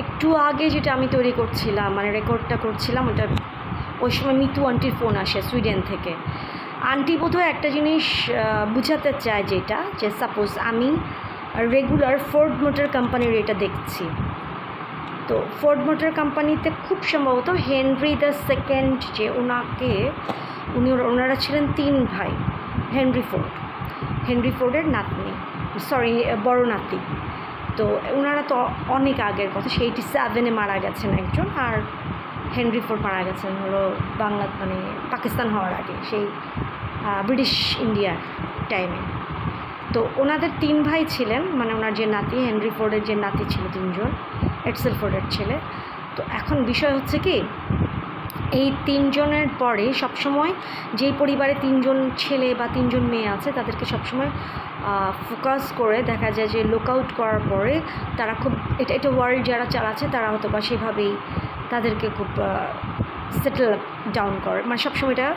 একটু আগে যেটা আমি তৈরি করছিলাম, মানে রেকর্ডটা করছিলাম, ওটা ওই সময় মিতু আন্টির ফোন আসে সুইডেন থেকে। আন্টি বোধহয় একটা জিনিস বুঝাতে চায়, যেটা যে সাপোজ আমি রেগুলার ফোর্ড মোটর কোম্পানির এটা দেখছি, তো ফোর্ড মোটর কোম্পানিতে খুব সম্ভবত হেনরি দ্য সেকেন্ড, যে ওনারা ছিলেন 3 ভাই। হেনরি ফোর্ডের নাতনি, বড় নাতি। তো ওনারা তো অনেক আগের কথা, 87-এ মারা গেছেন একজন, আর হেনরি ফোর্ড মারা গেছেন হলো মানে পাকিস্তান হওয়ার আগে, সেই ব্রিটিশ ইন্ডিয়ার টাইমে। তো ওনাদের 3 ভাই ছিলেন, মানে ওনার যে নাতি, হেনরি ফোর্ডের যে নাতি ছিল 3 জন, এডসেল ফোর্ডের ছেলে। তো এখন বিষয় হচ্ছে কি, এই 3 জনের পরে সবসময় যেই পরিবারে 3 জন ছেলে বা 3 জন মেয়ে আছে, তাদেরকে সবসময় ফোকাস করে দেখা যায় যে লুক আউট করার পরে তারা খুব এটা ওয়ার্ল্ড যারা চালাচ্ছে তারা হয়তো বা সেভাবেই তাদেরকে খুব সেটেল ডাউন করে, মানে সবসময় এটা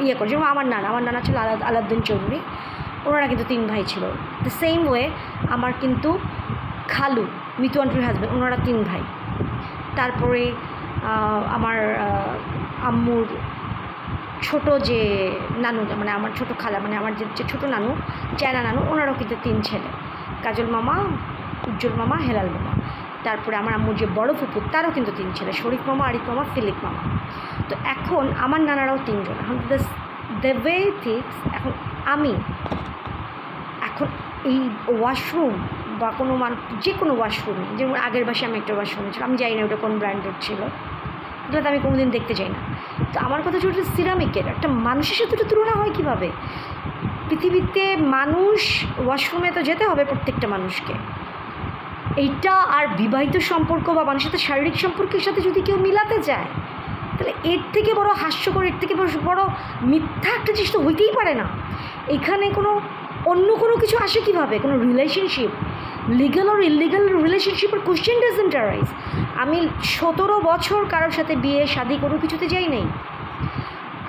ইয়ে করে। যেমন আমার নানা ছিল আলাউদ্দিন চৌধুরী, ওনারা কিন্তু 3 ভাই ছিল। দ্য সেম ওয়ে আমার কিন্তু খালু, মিতু আন্টির হাজব্যান্ড, ওনারা 3 ভাই। তারপরে আমার আম্মুর ছোট যে নানু, মানে আমার ছোটো খালা, মানে আমার যে ছোটো নানু, চায়না নানু, ওনারাও কিন্তু 3 ছেলে, কাজল মামা, উজ্জ্বল মামা, হেলাল মামা। তারপরে আমার আম্মুর যে বড় ফুপু, তারও কিন্তু 3 ছেলে, শরীফ মামা, আরিফ মামা, ফিলিপ মামা। তো এখন আমার নানারাও 3 জন। এখন দ্য ওয়ে থিংস, এখন এই ওয়াশরুম বা কোনো যে কোনো ওয়াশরুমে, যেমন আগের বাসে আমি একটা ওয়াশরুম ছিল, আমি জানি না ওটা কোন ব্র্যান্ডের ছিল, ওটা তো আমি কোনোদিন দেখতে চাই না। তো আমার কথা হচ্ছে সিরামিকের একটা মানুষের সাথে ওটা তুলনা হয় কীভাবে? পৃথিবীতে মানুষ ওয়াশরুমে তো যেতে হবে প্রত্যেকটা মানুষকে। এইটা আর বিবাহিত সম্পর্ক বা মানুষের সাথে শারীরিক সম্পর্কের সাথে যদি কেউ মিলাতে যায়, তাহলে এর থেকে বড় হাস্যকর, এর থেকে বড় মিথ্যা একটা জিনিস তো হইতেই পারে না। এখানে অন্য কোনো কিছু আসে কীভাবে? কোনো রিলেশনশিপ, লিগাল অর ইলিগাল রিলেশনশিপের কোশ্চেন ডাজন্ট অ্যারাইজ। আমি 17 বছর কারোর সাথে বিয়ে শাদি কোনো কিছুতে যাই নাই,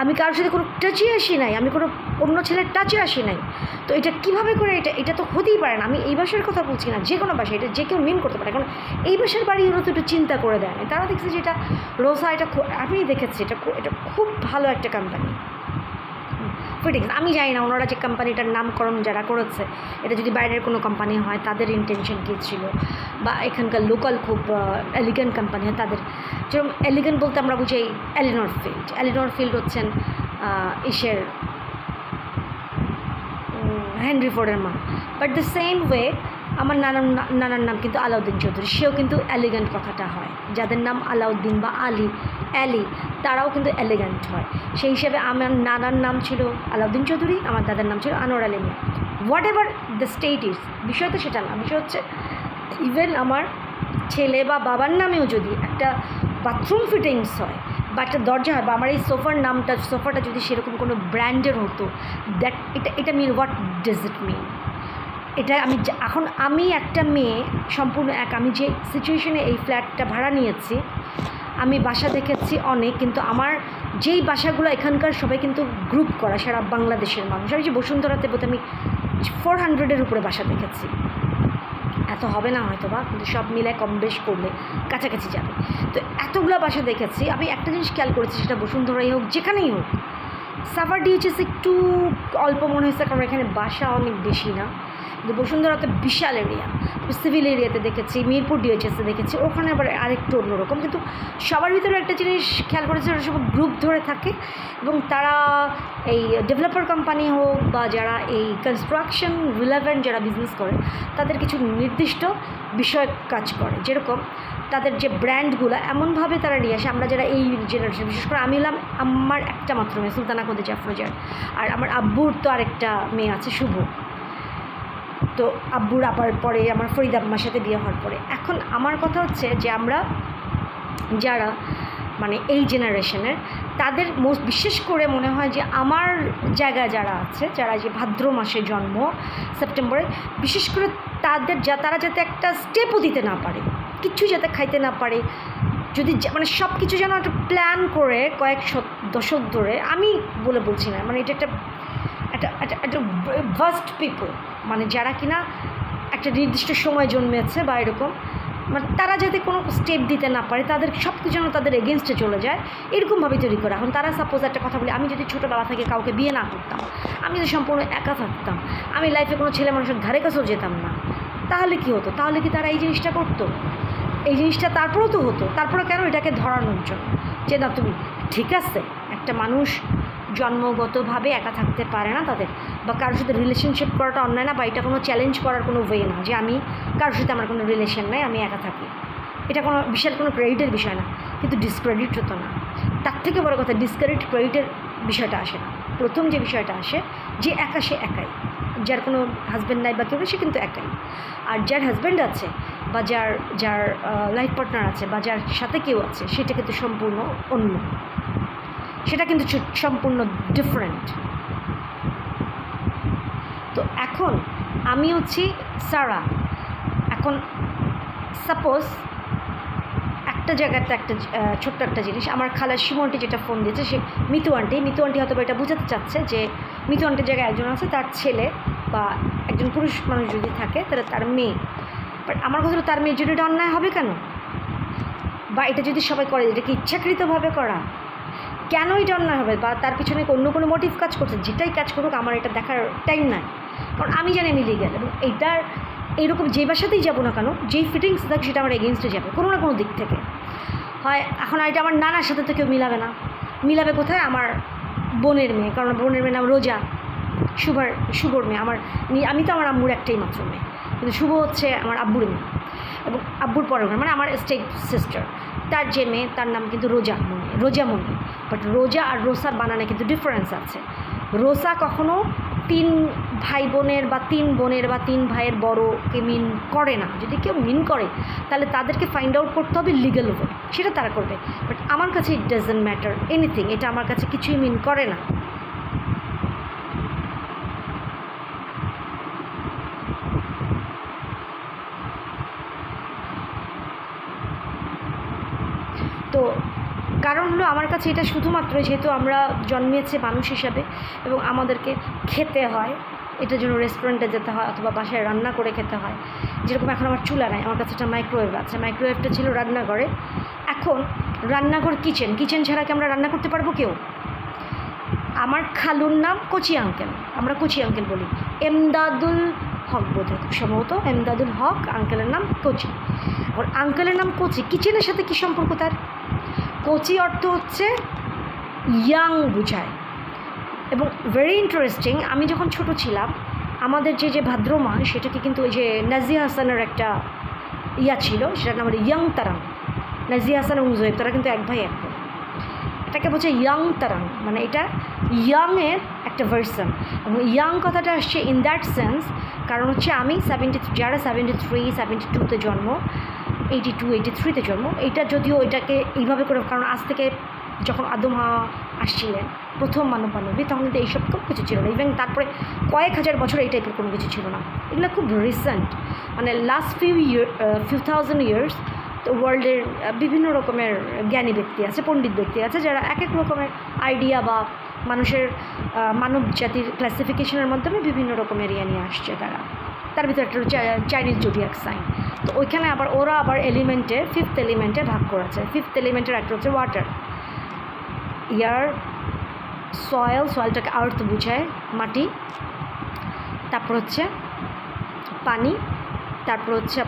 আমি কারোর সাথে কোনো টাচে আসি নাই, আমি কোনো অন্য ছেলের টাচে আসি নাই। তো এটা কীভাবে করে, এটা তো হতেই পারে না। আমি এই বাসার কথা বলছি না, যে কোনো বাসা, এটা যে কেউ মিন করতে পারে। কারণ এই বাসার বাড়ি ওরা তো একটু চিন্তা করে দেয় না, তারা দেখছে যে এটা রোসা, আমি দেখেছি এটা খুব ভালো একটা কোম্পানি ফিটিংস। আমি জানি না ওনারা যে কোম্পানিটার নামকরণ যারা করেছে, এটা যদি বাইরের কোনো কোম্পানি হয় তাদের ইন্টেনশন কী ছিল, বা এখানকার লোকাল খুব এলিগেন্ট কোম্পানি হয় তাদের। যেরকম এলিগেন্ট বলতে আমরা বুঝি এলিনর ফিল্ড হচ্ছেন হেনরি ফোর্ডের মা। বাট দ্য সেম ওয়ে আমার নানার নাম কিন্তু আলাউদ্দিন চৌধুরী, সেও কিন্তু এলিগেন্ট কথাটা হয়। যাদের নাম আলাউদ্দিন বা অ্যালি, তারাও কিন্তু এলিগেন্ট হয়। সেই হিসেবে আমার নানার নাম ছিল আলাউদ্দিন চৌধুরী, আমার দাদার নাম ছিল Anwar Ali Mia. Whatever the state is, বিষয় তো সেটা না। বিষয় হচ্ছে ইভেন আমার ছেলে বা বাবার নামেও যদি একটা বাথরুম ফিটিংস হয় বা একটা দরজা হয়, বা আমার এই সোফাটা যদি সেরকম কোনো ব্র্যান্ডের হতো, এটা মিন হোয়াট ডাজ ইট মিন? এটা আমি একটা মেয়ে, সম্পূর্ণ আমি যে সিচুয়েশনে এই ফ্ল্যাটটা ভাড়া নিয়েছি, আমি বাসা দেখেছি অনেক, কিন্তু আমার যেই বাসাগুলো এখানকার সবাই কিন্তু গ্রুপ করা, সারা বাংলাদেশের মানুষ। আমি যে বসুন্ধরাতে বোধ আমি 400-এর উপরে বাসা দেখেছি, এত হবে না হয়তো বা, কিন্তু সব মিলে কম বেশ করলে কাছাকাছি যাবে। তো এতগুলো বাসা দেখেছি। আমি একটা জিনিস খেয়াল করেছি, সেটা বসুন্ধরাই হোক যেখানেই হোক, সাভার ডিএইচএস একটু অল্প মনে হয়েছে, কারণ এখানে বাসা অনেক বেশি না। কিন্তু বসুন্ধরাতে বিশাল এরিয়া, সিভিল এরিয়াতে দেখেছি, মিরপুর ডিএইচএসে দেখেছি, ওখানে আবার আরেকটু অন্যরকম। কিন্তু সবার ভিতরে একটা জিনিস খেয়াল করেছে, ওরা সব গ্রুপ ধরে থাকে, এবং তারা এই ডেভেলপার কোম্পানি হোক বা যারা এই কনস্ট্রাকশন রিলেভেন্ট যারা বিজনেস করে, তাদের কিছু নির্দিষ্ট বিষয় কাজ করে। যেরকম তাদের যে ব্র্যান্ডগুলো এমনভাবে তারা নিয়ে আসে, আমরা যারা এই জেনারেশন, বিশেষ করে আমি হলাম আমার একটা মাত্র মেয়ে সুলতানা খদিজা আফরোজার, আর আমার আব্বুর তো আরেকটা মেয়ে আছে শুভ। তো আব্বুর আবার পরে আমার ফরিদা আম্মার সাথে বিয়ে হওয়ার পরে, এখন আমার কথা হচ্ছে যে আমরা যারা মানে এই জেনারেশনের, তাদের বিশেষ করে মনে হয় যে আমার জায়গায় যারা আছে, যারা যে ভাদ্র মাসে জন্ম, সেপ্টেম্বরে, বিশেষ করে তারা যাতে একটা স্টেপও দিতে না পারে, কিচ্ছু যাতে খাইতে না পারে, যদি মানে সব কিছু যেন একটা প্ল্যান করে কয়েক দশক ধরে, আমি বলছি না, মানে এটা একটা ভাস্ট পিপল, মানে যারা কিনা একটা নির্দিষ্ট সময় জন্মেছে বা এরকম, মানে তারা যাতে কোনো স্টেপ দিতে না পারে, তাদের সব কিছু যেন তাদের এগেনস্টে চলে যায়, এরকমভাবে তৈরি করা। এখন তারা সাপোজ একটা কথা বলি, আমি যদি ছোটোবেলা থেকে কাউকে বিয়ে না করতাম, আমি যদি সম্পূর্ণ একা থাকতাম, আমি লাইফে কোনো ছেলে মানুষের ধারে কাছেও যেতাম না, তাহলে কি হতো? তাহলে কি তারা এই জিনিসটা করতো? এই জিনিসটা তারপরেও তো হতো। তারপরে কেন? এটাকে ধরানোর জন্য যে না তুমি ঠিক আছে, একটা মানুষ জন্মগতভাবে একা থাকতে পারে না তাদের, বা কারোর সাথে রিলেশনশিপ করাটা অন্যায় না, বা এটা কোনো চ্যালেঞ্জ করার কোনো ওয়ে না যে আমি কারোর সাথে আমার কোনো রিলেশন নাই, আমি একা থাকি, এটা কোনো বিশাল কোনো ক্রেডিটের বিষয় না। কিন্তু ডিসক্রেডিট হতো না। তার থেকে বড় কথা, ডিসক্রেডিট ক্রেডিটের বিষয়টা আসে না। প্রথম যে বিষয়টা আসে যে একা, সে একাই, যার কোনো হাজব্যান্ড নাই বা কেউ, সে কিন্তু একাই। আর যার হাজব্যান্ড আছে বা যার লাইফ পার্টনার আছে বা যার সাথে কেউ আছে, সেটা কিন্তু সম্পূর্ণ অন্য, সেটা কিন্তু সম্পূর্ণ ডিফারেন্ট। তো এখন আমি হচ্ছি সারা। এখন সাপোজ একটা জায়গাতে একটা ছোট্ট একটা জিনিস, আমার খালা শিমু আন্টি যেটা ফোন দিয়েছে, সে মিতু আন্টি হয়তো এটা বোঝাতে চাচ্ছে যে মিতু আন্টির জায়গায় একজন আছে, তার ছেলে বা একজন পুরুষ মানুষ যদি থাকে তাহলে তার মেয়ে। বাট আমার কথা হলো, তার মেয়ের জন্য এটা অন্যায় হবে কেন? বা এটা যদি সবাই করে, এটা কি ইচ্ছাকৃতভাবে করা? কেন এটা অন্যায় হবে? বা তার পিছনে অন্য কোনো মোটিভ কাজ করছে? যেটাই কাজ করুক, আমার এটা দেখার টাইম নাই, কারণ আমি জানি আমি লিগ্যাল। এবং এইটার এইরকম যে বাসাতেই যাবো না কেন, যেই ফিটিংস থাকে সেটা আমার এগেনস্টে যাবে কোনো না কোনো দিক থেকে। হয় এখন এটা আমার নানার সাথে তো কেউ মিলাবে না, মিলাবে কোথায়? আমার বোনের মেয়ে, কারণ বোনের মেয়ে নাম রোজা, শুভর মেয়ে। আমি তো আমার আম্মুর একটাই মাত্র মেয়ে, কিন্তু শুভ হচ্ছে আমার আব্বুর মেয়ে এবং আব্বুর পরের ঘর, মানে আমার স্টেপ সিস্টার। তার যে মেয়ে, তার নাম কিন্তু রোজামণি। বাট রোজা আর রোসার বানানে কিন্তু ডিফারেন্স আছে। রোসা কখনো 3 ভাই বোনের বা 3 বোনের বা 3 ভাইয়ের বড়কে মিন করে না। যদি কেউ মিন করে তাহলে তাদেরকে ফাইন্ড আউট করতে হবে লিগ্যাল ওয়ে, সেটা তারা করবে। বাট আমার কাছে ইট ডাজন্ট ম্যাটার এনিথিং, এটা আমার কাছে কিছুই মিন করে না। তো কারণ হলো আমার কাছে এটা শুধুমাত্র, যেহেতু আমরা জন্মেছে মানুষ হিসাবে এবং আমাদেরকে খেতে হয়, এটার জন্য রেস্টুরেন্টে যেতে হয় অথবা বাসায় রান্না করে খেতে হয়। যেরকম এখন আমার চুলা নাই, আমার কাছে একটা মাইক্রোওয়েভ আছে। মাইক্রোওয়েভটা ছিল রান্নাঘরে, এখন রান্নাঘর কিচেন ছাড়া কি আমরা রান্না করতে পারবো কেউ? আমার খালুর নাম কচি আঙ্কেল, আমরা কচি আঙ্কেল বলি, এমদাদুল হক বোধ হয়, খুব সম্ভবত এমদাদুল হক, আঙ্কেলের নাম কচি। আর আঙ্কেলের নাম কচি, কিচেনের সাথে কী সম্পর্ক তার? কচি অর্থ হচ্ছে ইয়াং বুঝায়। এবং ভেরি ইন্টারেস্টিং, আমি যখন ছোট ছিলাম, আমাদের যে ভাদ্রমা, সেটাকে কিন্তু ওই যে নাজিয়া হাসানের একটা ছিল, সেটার নাম হলো ইয়াং তারাং। নাজিয়া হাসান এবং জোয়েব, তারা কিন্তু এক ভাই এক বোন। এটাকে বলছে ইয়াং তারাং, মানে এটা ইয়াংয়ের একটা ভার্সন। এবং ইয়াং কথাটা আসছে ইন দ্যাট সেন্স, কারণ হচ্ছে আমি যারা 72-তে জন্ম, 82-83-তে জন্ম, এটা যদিও এটাকে এইভাবে করে, কারণ আজ থেকে যখন আদম হাওয়া আসছিলেন প্রথম মানবী, তখন কিন্তু এইসব খুব কিছু ছিল না। ইভেন তারপরে কয়েক হাজার বছর এই টাইপের কোনো কিছু ছিল না। এগুলো খুব রিসেন্ট, মানে লাস্ট few thousand years তো ওয়ার্ল্ডের বিভিন্ন রকমের জ্ঞানী ব্যক্তি আছে, পণ্ডিত ব্যক্তি আছে, যারা এক এক রকমের আইডিয়া বা মানব জাতির ক্লাসিফিকেশনের মাধ্যমে বিভিন্ন রকমের নিয়ে আসছে। তার ভিতরে একটা চাইনিজ জোডিয়াক সাইন। তো ওইখানে ওরা আবার এলিমেন্টে 5th এলিমেন্টে ভাগ করেছে। 5th এলিমেন্টের একটা হচ্ছে ওয়াটার, এয়ার, সয়েলটাকে আর্থ বুঝায়, মাটি, তারপর হচ্ছে পানি, তারপর হচ্ছে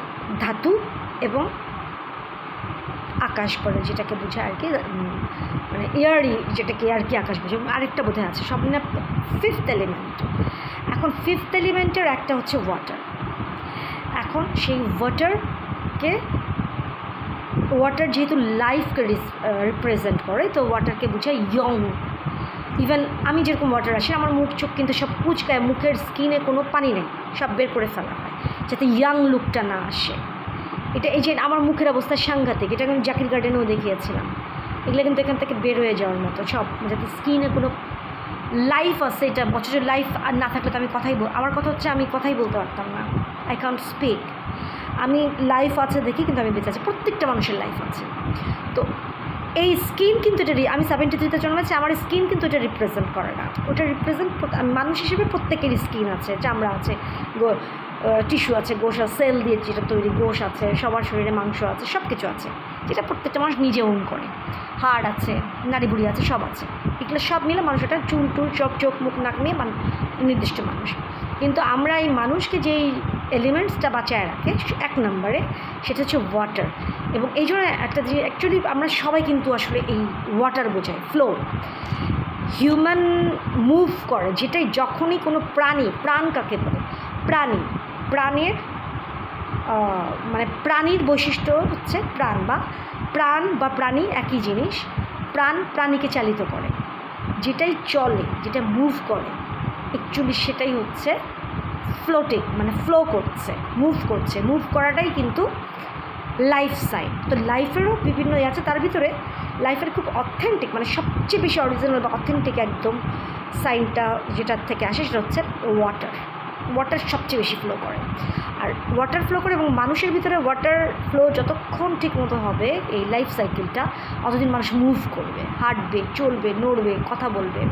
ধাতু এবং আকাশ পড়ে, যেটাকে বোঝায় আর কি, মানে এয়ারই, যেটাকে আর কি আকাশ বোঝায়। আরেকটা বোধহয় আছে, সব মিলে 5th এলিমেন্ট। এখন 5th এলিমেন্টের একটা হচ্ছে ওয়াটার। এখন সেই ওয়াটার যেহেতু লাইফকে রিপ্রেজেন্ট করে, তো ওয়াটারকে বোঝায় ইয়ং। ইভেন আমি যেরকম ওয়াটার আসি, আমার মুখ চোখ কিন্তু সব কুচকায়, মুখের স্কিনে কোনো পানি নেই, সব বের করে ফেলা হয় যাতে ইয়াং লুকটা না আসে। এই যে আমার মুখের অবস্থা সাংঘাতিক, এটা আমি জাকির গার্ডেনেও দেখিয়েছিলাম। এগুলো কিন্তু এখান থেকে বের হয়ে যাওয়ার মতো সব, যাতে স্কিনে কোনো লাইফ আছে। এটা বছরের লাইফ আর না থাকলে তো আমার কথা হচ্ছে আমি কথাই বলতে পারতাম না, আই কান্ট স্পিক। আমি লাইফ আছে দেখি, কিন্তু আমি বেঁচে আছি। প্রত্যেকটা মানুষের লাইফ আছে। তো এই স্কিন কিন্তু এটা, আমি 73-তে জন্মেছি, আমার স্কিন কিন্তু এটা রিপ্রেজেন্ট করে না। ওটা মানুষ হিসেবে প্রত্যেকেরই স্কিন আছে, চামড়া আছে, টিস্যু আছে, গোশ আছে, সেল দিয়ে যেটা তৈরি, গোশ আছে, সবার শরীরে মাংস আছে, সব কিছু আছে, যেটা প্রত্যেকটা মানুষ নিজে ওন করে, হাড় আছে, নাড়িভুড়ি আছে, সব আছে। এগুলো সব মিলে মানুষ একটা চুল টুল সব চোখ মুখ নাক নিয়ে নির্দিষ্ট মানুষ। কিন্তু আমরা এই মানুষকে যেই এলিমেন্টসটা বাঁচায় রাখে 1 নম্বরে, সেটা হচ্ছে ওয়াটার। এবং এই জন্য একটা যে অ্যাকচুয়ালি আমরা সবাই কিন্তু আসলে এই ওয়াটার বোঝাই, ফ্লো। হিউম্যান মুভ করে যেটাই, যখনই কোনো প্রাণী, প্রাণ কাকে বলে? প্রাণীর মানে প্রাণীর বৈশিষ্ট্য হচ্ছে প্রাণ বা প্রাণী একই জিনিস। প্রাণীকে চালিত করে, যেটাই চলে, যেটা মুভ করে, অ্যাকচুয়ালি সেটাই হচ্ছে ফ্লোটিং, মানে ফ্লো করছে, মুভ করাটাই কিন্তু লাইফ সাইন। তো লাইফেরও বিভিন্ন আছে, তার ভিতরে লাইফের খুব অথেন্টিক, মানে সবচেয়ে বেশি অরিজিনাল বা অথেন্টিক একদম সাইনটা যেটার থেকে আসে সেটা হচ্ছে ওয়াটার সবচেয়ে বেশি ফ্লো করে। আর ওয়াটার ফ্লো করে, এবং মানুষের ভিতরে ওয়াটার ফ্লো যতক্ষণ ঠিক মতো হবে এই লাইফ সাইকেলটা, অতদিন মানুষ মুভ করবে, হাঁটবে, চলবে, নড়বে, কথা বলবে।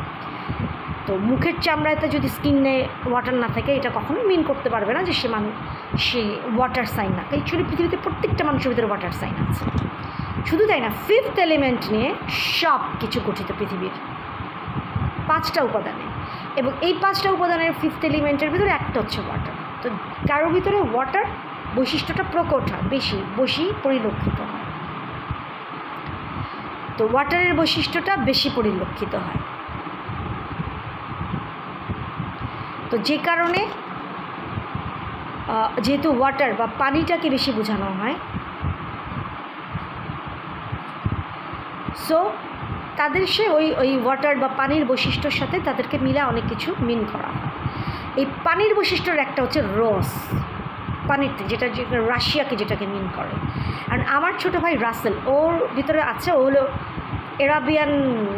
তো মুখের চামড়াতে যদি স্কিনে ওয়াটার না থাকে, এটা কখনোই মিন করতে পারবে না যে সে ওয়াটার সাইন না। অ্যাকচুয়ালি পৃথিবীতে প্রত্যেকটা মানুষের ভিতরে ওয়াটার সাইন আছে। শুধু তাই না, 5th এলিমেন্ট নিয়ে সব কিছু গঠিত পৃথিবীর 5টা উপাদানে, এবং এই 5টা উপাদানের 5th এলিমেন্টের ভিতরে একটা হচ্ছে ওয়াটার। তো কারোর ভিতরে ওয়াটার বৈশিষ্ট্যটা প্রকট হয়, বেশি পরিলক্ষিত হয়। তো ওয়াটারের বৈশিষ্ট্যটা বেশি পরিলক্ষিত হয়। তো যে কারণে যেহেতু ওয়াটার বা পানিটাকে বেশি বোঝানো হয়, সো তাদের ওই ওয়াটার বা পানির বৈশিষ্ট্যর সাথে তাদেরকে মিলে অনেক কিছু মিন করা হয়। এই পানির বৈশিষ্ট্যর একটা হচ্ছে রস, পানিতে রাশিয়াকে যেটাকে মিন করে। আর আমার ছোটো ভাই রাসেল, ওর ভিতরে আছে, ও হলো এরাবিয়ান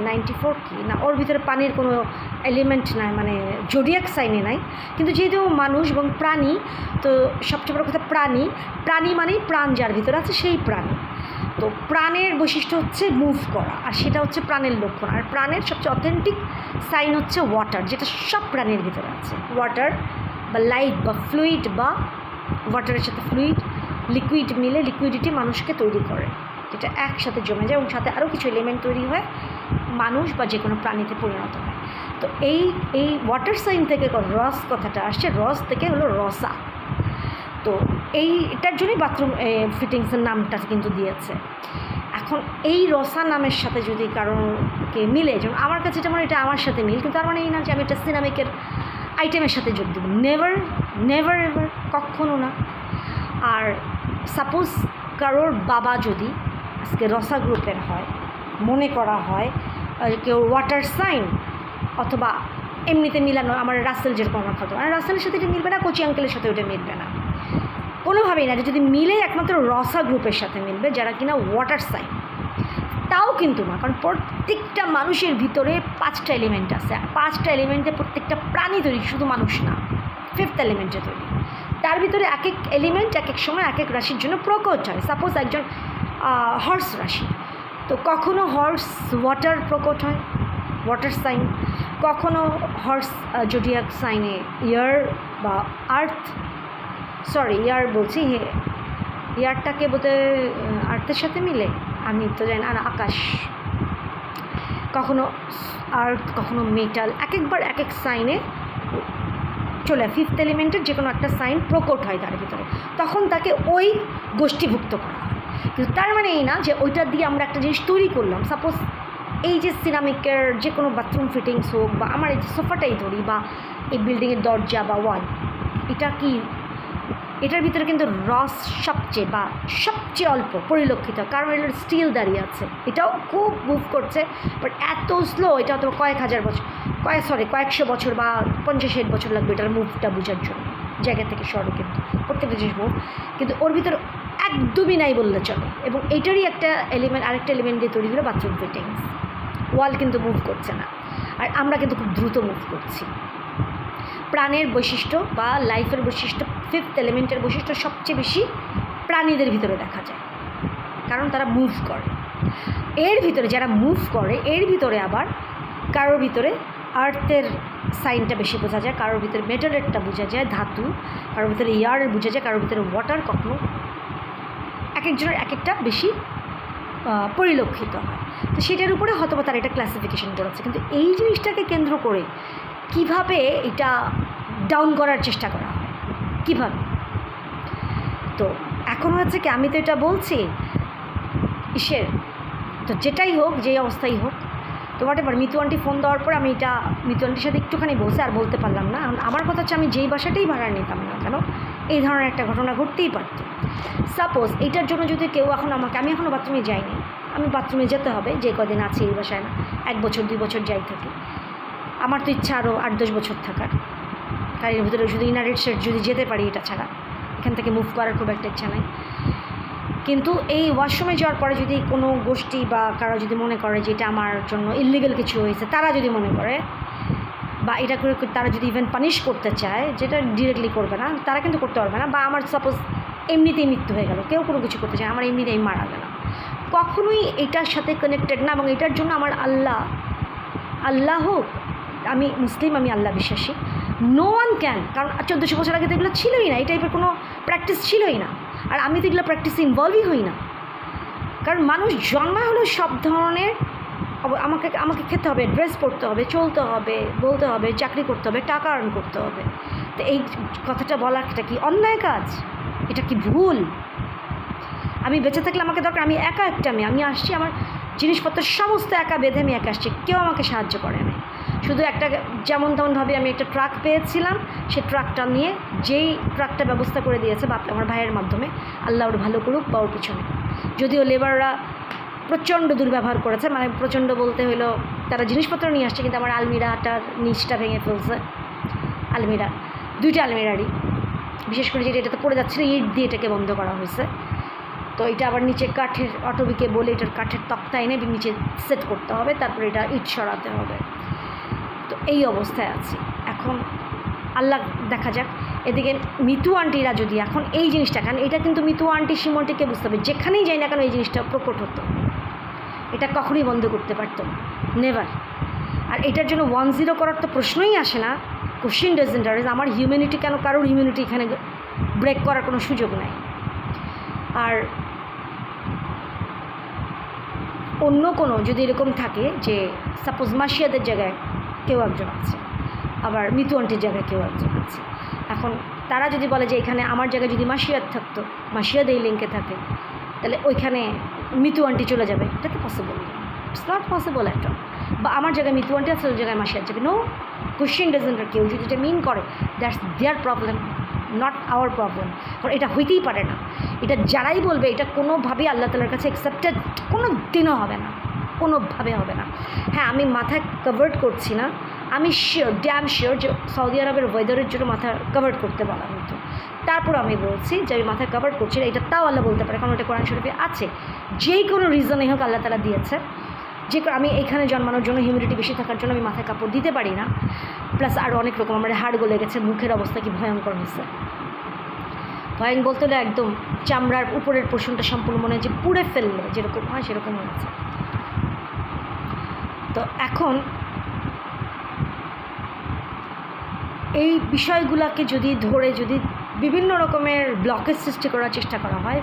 94 কি না, ওর ভিতরে পানির কোনো এলিমেন্ট নাই, মানে জোডিয়াক সাইনে নাই। কিন্তু যেহেতু মানুষ এবং প্রাণী, তো সবচেয়ে বড় কথা প্রাণী মানেই প্রাণ যার ভিতরে আছে সেই প্রাণী। তো প্রাণের বৈশিষ্ট্য হচ্ছে মুভ করা, আর সেটা হচ্ছে প্রাণের লক্ষণ। আর প্রাণের সবচেয়ে অথেন্টিক সাইন হচ্ছে ওয়াটার, যেটা সব প্রাণীর ভিতরে আছে। ওয়াটার বা লাইট বা ফ্লুইড, বা ওয়াটারের সাথে লিকুইড মিলে লিকুইডিটি মানুষকে তৈরি করে, যেটা একসাথে জমে যায় এবং সাথে আরও কিছু এলিমেন্ট তৈরি হয়, মানুষ বা যে কোনো প্রাণীতে পরিণত হয়। তো এই ওয়াটার সাইন থেকে রস কথাটা আসছে, রস থেকে হলো রসা। তো এটার জন্যই বাথরুম ফিটিংসের নামটা কিন্তু দিয়েছে। এখন এই রসা নামের সাথে যদি কারোকে মিলে, যেমন আমার কাছে যেমন এটা আমার সাথে মিল, কিন্তু তার মানে এই না যে আমি এটা সিনামিকের আইটেমের সাথে যোগ দেবো, নেভার এভার, কখনো না। আর সাপোজ কারোর বাবা যদি আজকে রসা গ্রুপের হয়, মনে করা হয় কেউ ওয়াটার সাইন, অথবা এমনিতে মিলানো, আমার রাসেল যেরকম আমার খাতো, আর রাসেলের সাথে এটা মিলবে না, কোচি আঙ্কেলের সাথে ওটা মিলবে না, কোনোভাবেই না। যদি মিলে একমাত্র রসা গ্রুপের সাথে মিলবে, যারা কিনা ওয়াটার সাইন। তাও কিন্তু না, কারণ প্রত্যেকটা মানুষের ভিতরে 5টা এলিমেন্ট আছে, আর 5টা এলিমেন্টে প্রত্যেকটা প্রাণী তৈরি, শুধু মানুষ না, 5th এলিমেন্টে তৈরি। তার ভিতরে এক এক এলিমেন্ট এক এক সময় এক এক রাশির জন্য প্রকট হয়। সাপোজ একজন হর্স রাশি, তো কখনো হর্স ওয়াটার প্রকট হয়, ওয়াটার সাইন, কখনো হর্স জোডিয়াক সাইনে ইয়ার বা ইয়ার বলছি, ইয়ারটাকে বোধহয় আর্থের সাথে মিলে, আমি তো জানি না, আকাশ, কখনো আর্থ, কখনো মেটাল, একবার এক এক সাইনে চলে 5th এলিমেন্টের যে কোনো একটা সাইন প্রকট হয় তার ভিতরে, তখন তাকে ওই গোষ্ঠীভুক্ত করা হয়। কিন্তু তার মানে এই না যে ওইটা দিয়ে আমরা একটা জিনিস তৈরি করলাম। সাপোজ এই যে সিরামিকের যে কোনো বাথরুম ফিটিংস হোক, বা আমার এই যে সোফাটাই ধরি, বা এই বিল্ডিংয়ের দরজা বা ওয়াল, এটার ভিতরে কিন্তু রস সবচেয়ে অল্প পরিলক্ষিত, কারণ এটা স্টিল দাঁড়িয়ে আছে, এটাও খুব মুভ করছে, বাট এত স্লো, এটা হয়তো কয়েকশো বছর বা 50-60 বছর লাগবে এটার মুভটা বোঝার জন্য, জায়গা থেকে শহরে, কিন্তু প্রত্যেকটা জিনিস মুভ, কিন্তু ওর ভিতরে একদমই নাই বললে চলে। এবং এইটারই একটা এলিমেন্ট, আরেকটা এলিমেন্ট দিয়ে তৈরি হলো বাথরুম ফিটিংস। ওয়াল কিন্তু মুভ করছে না, আর আমরা কিন্তু খুব দ্রুত মুভ করছি। প্রাণের বৈশিষ্ট্য বা লাইফের বৈশিষ্ট্য, 5th এলিমেন্টের বৈশিষ্ট্য সবচেয়ে বেশি প্রাণীদের ভিতরে দেখা যায়, কারণ তারা মুভ করে। এর ভিতরে যারা মুভ করে, এর ভিতরে আবার কারোর ভিতরে আর্থের সাইনটা বেশি বোঝা যায়, কারোর ভিতরে মেটালেরটা বোঝা যায়, ধাতু, কারোর ভিতরে এয়ার বোঝা যায়, কারোর ভিতরে ওয়াটার, কখনো এক একজনের এক একটা বেশি পরিলক্ষিত হয়। তো সেটার উপরে হয়তো তারা এটা ক্লাসিফিকেশন করেছে, কিন্তু এই জিনিসটাকে কেন্দ্র করে কিভাবে এটা ডাউন করার চেষ্টা করা হয়, কিভাবে। তো এখন হচ্ছে কি, আমি তো এটা বলছি ইসের, তো যেটাই হোক, যেই অবস্থাই হোক, তো হোয়াটএভার, মিতু আন্টি ফোন দেওয়ার পর আমি এটা মিতু আন্টির সাথে একটুখানি বলছি, আর বলতে পারলাম না। আমার কথা হচ্ছে, আমি যেই বাসাটাই ভাড়া নিতাম না কেন, এই ধরনের একটা ঘটনা ঘটতেই পারত। সাপোজ এইটার জন্য যদি কেউ এখন আমাকে, আমি এখনও বাথরুমে যাইনি, আমি বাথরুমে যেতে হবে যে কদিন আছে এই বাসায়, না 1 বছর 2 বছর যাই থাকি, আমার তো ইচ্ছা আরও 8-10 বছর থাকার, কারণ এর ভিতরে শুধু ইনারেট সেট যদি যেতে পারি, এটা ছাড়া এখান থেকে মুভ করার খুব একটা ইচ্ছা নাই। কিন্তু এই ওয়াশরুমে যাওয়ার পরে যদি কোনো গোষ্ঠী বা কারো যদি মনে করে যে এটা আমার জন্য ইললিগাল কিছু হয়েছে, তারা যদি মনে করে, বা এটা করে তারা যদি ইভেন পানিশ করতে চায়, যেটা ডিরেক্টলি করবে না, তারা কিন্তু করতে পারবে না। বা আমার সাপোজ এমনিতেই মৃত্যু হয়ে গেল, কেউ কোনো কিছু করতে চায়, আমার এমনিতেই মারা গেলাম, কখনোই এটার সাথে কানেক্টেড না। এবং এটার জন্য আমার আল্লাহ হোক, আমি মুসলিম, আমি আল্লাহ বিশ্বাসী, নো ওয়ান ক্যান, কারণ 1400 বছর আগে তো এগুলো ছিলই না, এই টাইপের কোনো প্র্যাকটিস ছিলই না, আর আমি তো এগুলো প্র্যাকটিসে ইনভলভই হই না। কারণ মানুষ জন্মা হলো সব ধরনের, আমাকে খেতে হবে, ড্রেস পরতে হবে, চলতে হবে, বলতে হবে, চাকরি করতে হবে, টাকা আর্ন করতে হবে। তো এই কথাটা বলাটা কি অন্যায় কাজ? এটা কি ভুল? আমি বেঁচে থাকলে আমাকে দরকার, আমি একা একটা মেয়ে, আমি আসছি, আমার জিনিসপত্র সমস্ত একা বেঁধে আমি একা আসছি, কেউ আমাকে সাহায্য করে না। শুধু একটা যেমন তেমনভাবে আমি একটা ট্রাক পেয়েছিলাম, সে ট্রাকটা নিয়ে, যেই ট্রাকটা ব্যবস্থা করে দিয়েছে আমার ভাইয়ের মাধ্যমে, আল্লাহ ওর ভালো করুক বা ওর পিছনে, যদিও লেবাররা প্রচণ্ড দুর্ব্যবহার করেছে, মানে প্রচণ্ড বলতে হলো, তারা জিনিসপত্র নিয়ে আসছে, কিন্তু আমার আলমিরাটার নিচটা ভেঙে ফেলছে, আলমিরা, 2টা আলমিরারই, বিশেষ করে যেটা এটাতে পড়ে যাচ্ছিলো, ইট দিয়ে এটাকে বন্ধ করা হয়েছে। তো এটা আবার নিচে কাঠের, অটোবিকে বলে এটার কাঠের তক্তা এনে নিচে সেট করতে হবে, তারপরে এটা ইট সরাতে হবে। তো এই অবস্থায় আছি এখন, আল্লাহ দেখা যাক। এদিকে মিতু আন্টিরা যদি এখন এই জিনিসটা, কারণ এটা কিন্তু মিতু আন্টি শিমনটিকে বুঝতে হবে, যেখানেই যাই না কেন এই জিনিসটা প্রকট হতো, এটা কখনোই বন্ধ করতে পারতো না, নেভার। আর এটার জন্য 1-0 করার তো প্রশ্নই আসে না, কোশ্চেন ডাজন্ট আরাইজ। আমার হিউম্যানিটি কেন, কারোর হিউম্যানিটি এখানে ব্রেক করার কোনো সুযোগ নাই। আর অন্য কোনো যদি এরকম থাকে যে সাপোজ মাসিয়াদের জায়গায় কেউ একজন আছে, আবার মিতু আন্টির জায়গায় কেউ একজন আছে, এখন তারা যদি বলে যে এখানে আমার জায়গায় যদি মাসিয়াদ থাকতো, মাসিয়াদ এই লিঙ্কে থাকে, তাহলে ওইখানে মিতু আন্টি চলে যাবে, এটা তো পসিবল না, it's not possible at all. বা আমার জায়গায় মিতু আন্টি আছে, ওই জায়গায় মাসিয়াদ যাবে, নো কোশ্চেন ডাজন্ট। কেউ যদি এটা মিন করে, that's their problem, not our problem. কারণ এটা হইতেই পারে না, এটা যারাই বলবে, এটা কোনোভাবেই আল্লাহ তাআলার কাছে অ্যাকসেপ্টেড কোনো দিনও হবে না, কোনোভাবে হবে না। হ্যাঁ, আমি মাথায় কভার্ড করছি না, আমি শিওর, ড্যাম শিওর যে সৌদি আরবের ওয়েদারের জন্য মাথা কভার করতে বলা হতো, তারপর আমি বলছি যে আমি মাথায় কভার করছি না, এটা তাও আল্লাহ বলতে পারে, কারণ এটা কোরআন শরীফে আছে। যেই কোনো রিজনেই হোক আল্লাহ তাআলা দিয়েছে, যে আমি এখানে জন্মানোর জন্য, হিউমিডিটি বেশি থাকার জন্য আমি মাথায় কাপড় দিতে পারি না, প্লাস আরও অনেক রকম, আমার হাড় গলে গেছে, মুখের অবস্থা কি ভয়ঙ্কর হয়েছে, ভয়ঙ্কর বলতে হলে একদম চামড়ার উপরের পোর্শনটা সম্পূর্ণ মনে হয় যে পুড়ে ফেললে যেরকম হয় সেরকম হয়েছে। তো এখন এই বিষয়গুলোকে যদি ধরে যদি বিভিন্ন রকমের ব্লকেজ সৃষ্টি করার চেষ্টা করা হয়,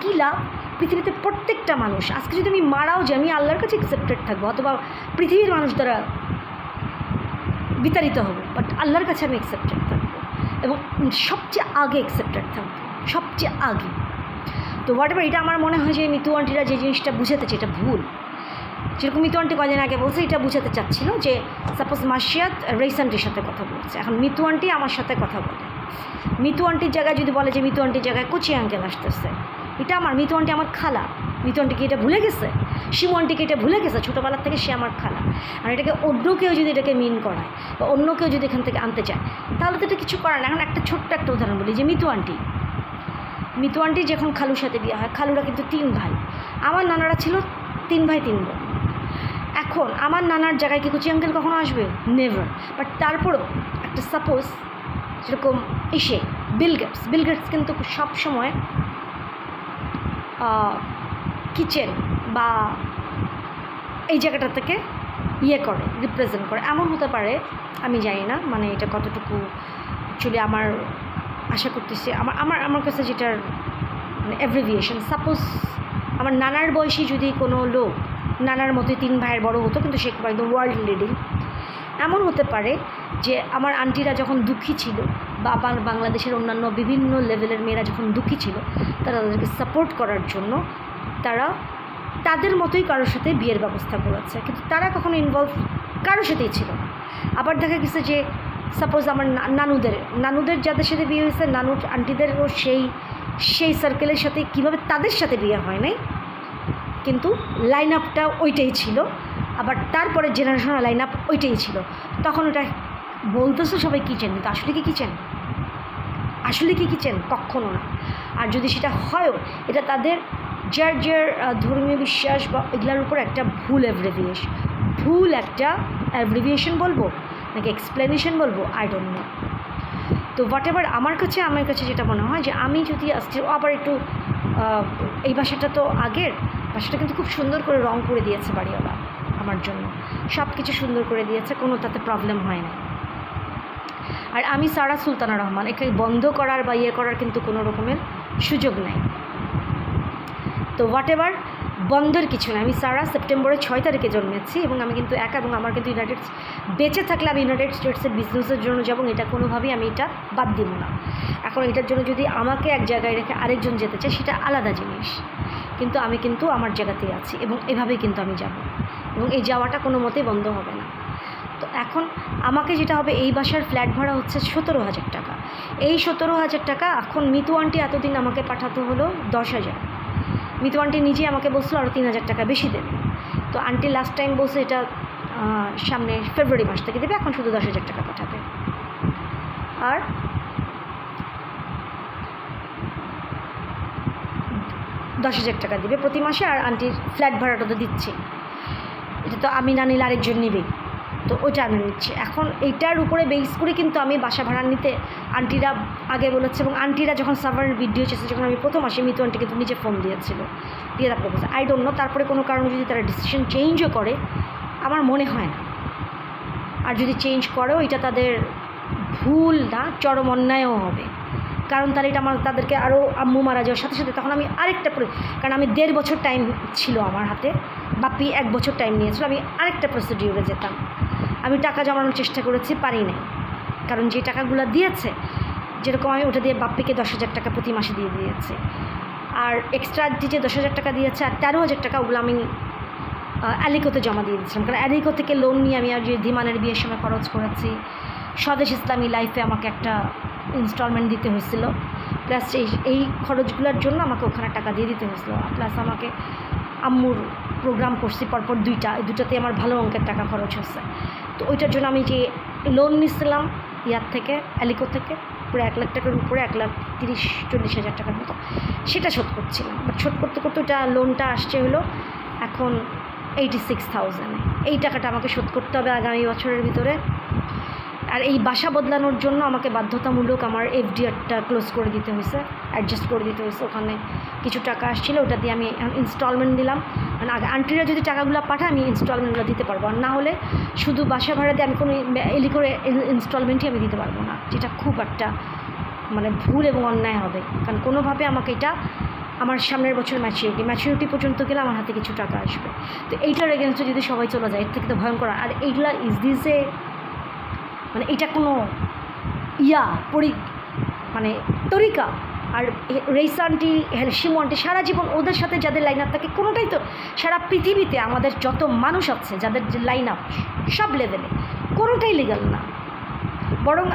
কী লাভ? পৃথিবীতে প্রত্যেকটা মানুষ, আজকে যদি আমি মারাও যাই, আমি আল্লাহর কাছে অ্যাকসেপ্টেড থাকবো, অথবা পৃথিবীর মানুষ দ্বারা বিতাড়িত হব, বাট আল্লাহর কাছে আমি অ্যাকসেপ্টেড থাকবো, এবং সবচেয়ে আগে অ্যাকসেপ্টেড থাকবো, সবচেয়ে আগে। তো হোয়াটএভার, এটা আমার মনে হয় যে মিতু আন্টিরা যে জিনিসটা বুঝাতে চায়, এটা ভুল। যেরকম মিতু আন্টি কদিন আগে বলছে, এটা বুঝাতে চাচ্ছিল যে সাপোজ মাসিয়াত রেইস আন্টির সাথে কথা বলছে, এখন মিতু আন্টি আমার সাথে কথা বলে, মিতু আন্টির জায়গায় যদি বলে যে মিতু আন্টির জায়গায় কুচি আঙ্কেল আসতেছে, এটা আমার মিতু আন্টি আমার খালা, মিতু আন্টিকে এটা ভুলে গেছে, শিমু আন্টিকে এটা ভুলে গেছে, ছোটোবেলার থেকে সে আমার খালা। আর এটাকে অন্য কেউ যদি এটাকে মিন করায় বা অন্য কেউ যদি এখান থেকে আনতে চায়, তাহলে তো এটা কিছু করার না। এখন একটা ছোট্ট একটা উদাহরণ বলি, যে মিতু আন্টি যখন খালুর সাথে বিয়ে হয়, খালুরা কিন্তু 3 ভাই, আমার নানারা ছিল 3 ভাই 3 বোন। এখন আমার নানার জায়গায় কি কুচি আঙ্কেল কখনো আসবে? নেভার। বাট তারপরও একটা সাপোজ, যেরকম বিল গেটস কিন্তু সবসময় কিচেন বা এই জায়গাটা থেকে ইয়ে করে, রিপ্রেজেন্ট করে। এমন হতে পারে, আমি জানি না মানে এটা কতটুকু অ্যাকচুয়ালি আমার আশা করতেছি, আমার কাছে যেটার মানে অ্যাব্রিভিয়েশন, সাপোজ আমার নানার বয়সী যদি কোনো লোক নানার মতোই 3 ভাইয়ের বড় হতো, কিন্তু সে একদম ওয়ার্ল্ড লিডিং, এমন হতে পারে যে আমার আন্টিরা যখন দুঃখী ছিল বা আবার বাংলাদেশের অন্যান্য বিভিন্ন লেভেলের মেয়েরা যখন দুঃখী ছিল, তারা তাদেরকে সাপোর্ট করার জন্য তারা তাদের মতোই কারোর সাথে বিয়ের ব্যবস্থা করেছে, কিন্তু তারা কখনো ইনভলভ কারোর সাথেই ছিল না। আবার দেখা গেছে যে সাপোজ আমার নানুদের যাদের সাথে বিয়ে হয়েছে, নানুর আন্টিদেরও সেই সার্কেলের সাথে কীভাবে তাদের সাথে বিয়ে হয় নাই, কিন্তু লাইন আপটা ওইটাই ছিল, আবার তারপরে জেনারেশনাল লাইন আপ ওইটাই ছিল। তখন ওটা বলতেছে সবাই কিচেন, কিন্তু আসলে কি কিচেন? আসলে কি কিচেন? কখনো না। আর যদি সেটা হয়ও, এটা তাদের যার ধর্মীয় বিশ্বাস বা এগুলোর উপর একটা ভুল অ্যাব্রিভিয়েশন বলবো নাকি এক্সপ্লেনেশন বলবো, আই ডোন্ট নো। তো হোয়াট এভার, আমার কাছে যেটা মনে হয় যে আমি যদি আজকে আবার একটু এই বাসাটা তো আগের বাসাটা কিন্তু খুব সুন্দর করে রং করে দিয়েছে বাড়িওয়ালা আমার জন্য, সব কিছু সুন্দর করে দিয়েছে, কোনো তাতে প্রবলেম হয় না। আর আমি সারা সুলতানা রহমান, একে বন্ধ করার বা ইয়ে করার কিন্তু কোনো রকমের সুযোগ নেই। তো হোয়াট এভার, বন্ধের কিছু না। আমি সারা সেপ্টেম্বরের 6 তারিখে জন্মেছি এবং আমি কিন্তু একা, এবং আমার কিন্তু বেঁচে থাকলে আমি ইউনাইটেড স্টেটসের বিজনেসের জন্য যাব, এটা কোনোভাবেই আমি এটা বাদ দিব না। এখন এটার জন্য যদি আমাকে এক জায়গায় রেখে আরেকজন যেতে চায়, সেটা আলাদা জিনিস, কিন্তু আমি কিন্তু আমার জায়গাতেই আছি এবং এভাবেই কিন্তু আমি যাব, এবং এই যাওয়াটা কোনো মতেই বন্ধ হবে না। তো এখন আমাকে যেটা হবে, এই বাসার ফ্ল্যাট ভাড়া হচ্ছে 17,000 টাকা। এই 17,000 টাকা এখন মিতু আন্টি এতদিন আমাকে পাঠাতে হলো 10,000। মিতু আন্টি নিজে আমাকে বলছিল আরও 3,000 টাকা বেশি দেবে। তো আন্টি লাস্ট টাইম বলছে এটা সামনে ফেব্রুয়ারি মাস থেকে দেবে, এখন শুধু 10,000 টাকা পাঠাবে। আর 10,000 টাকা দিবে প্রতি মাসে, আর আন্টির ফ্ল্যাট ভাড়াটা তো দিচ্ছে, এটা তো আমি না নিলে আরেকজন নেবেই, তো ওইটা আমি নিচ্ছি। এখন এইটার উপরে বেস করে কিন্তু আমি বাসা ভাড়া নিতে আন্টিরা আগে বলেছে, এবং আন্টিরা যখন সাভারের ভিডিও চেয়েছে, যখন আমি প্রথম আসি, মিতু আন্টি কিন্তু নিজে ফোন দিয়ে তারপরে বলছে আই ডোন্ট নো, তারপরে কোনো কারণে যদি তারা ডিসিশন চেঞ্জও করে, আমার মনে হয় না। আর যদি চেঞ্জ করেও, এটা তাদের ভুল না, চরম অন্যায়ও হবে, কারণ তাহলে এটা তাদেরকে আরও আম্মু মারা যাওয়ার সাথে সাথে তখন আমি আরেকটা, কারণ আমি 1.5 বছর টাইম ছিল আমার হাতে, বাপি 1 বছর টাইম নিয়েছিল, আমি আরেকটা প্রসিডিউরে যেতাম। আমি টাকা জমানোর চেষ্টা করেছি, পারি নাই, কারণ যে টাকাগুলো দিয়েছে, যেরকম আমি ওটা দিয়ে বাপ্পিকে 10,000 টাকা প্রতি মাসে দিয়ে দিয়েছে, আর এক্সট্রা যে 10,000 টাকা দিয়েছে, আর 13,000 টাকা ওগুলো আমি অ্যালিকোতে জমা দিয়ে দিয়েছিলাম, কারণ অ্যালিকো থেকে লোন নিয়ে আমি আর যে ধীমানের বিয়ের সময় খরচ করেছি, স্বদেশ ইসলামী লাইফে আমাকে একটা ইনস্টলমেন্ট দিতে হয়েছিল, প্লাস এই খরচগুলোর জন্য আমাকে ওখানে টাকা দিয়ে দিতে হয়েছিল, প্লাস আমাকে আম্মুর প্রোগ্রাম করছি পরপর দুটাতে আমার ভালো অঙ্কের টাকা খরচ হচ্ছে। তো ওইটার জন্য আমি যে লোন নিচ্ছিলাম ইয়ার থেকে, অ্যালিকো থেকে, পুরো 1 লাখ টাকার উপরে, 1,30,000-40,000 টাকার মতো, সেটা শোধ করছিলাম। বাট শোধ করতে করতে ওইটা লোনটা আসছে হলো এখন 86,000। এই টাকাটা আমাকে শোধ করতে হবে আগামী বছরের ভিতরে। আর এই বাসা বদলানোর জন্য আমাকে বাধ্যতামূলক আমার এফডিআরটা ক্লোজ করে দিতে হয়েছে, অ্যাডজাস্ট করে দিতে হয়েছে। ওখানে কিছু টাকা আসছিলো, ওটা দিয়ে আমি ইনস্টলমেন্ট দিলাম। মানে আন্টিরা যদি টাকাগুলো পাঠায়, আমি ইনস্টলমেন্টগুলো দিতে পারবো, আর না হলে শুধু বাসা ভাড়া দিয়ে আমি কোনো করে ইনস্টলমেন্টই আমি দিতে পারবো না, যেটা খুব একটা মানে ভুল এবং অন্যায় হবে। কারণ কোনোভাবে আমাকে এটা আমার সামনের বছর ম্যাচুরিটি পর্যন্ত গেলে আমার হাতে কিছু টাকা আসবে। তো এইটার এগেনস্টে যদি সবাই চলে যায়, এর থেকে তো ভয়ঙ্কর। আর এইগুলা ইজ মানে এটা কোনো মানে তরিকা। আর রেইসা আন্টি, শিমু আন্টি সারা জীবন ওদের সাথে যাদের লাইন আপ থাকে, কোনোটাই তো সারা পৃথিবীতে আমাদের যত মানুষ আছে যাদের যে লাইন আপ সব লেভেলে, কোনোটাই লিগাল না। বরং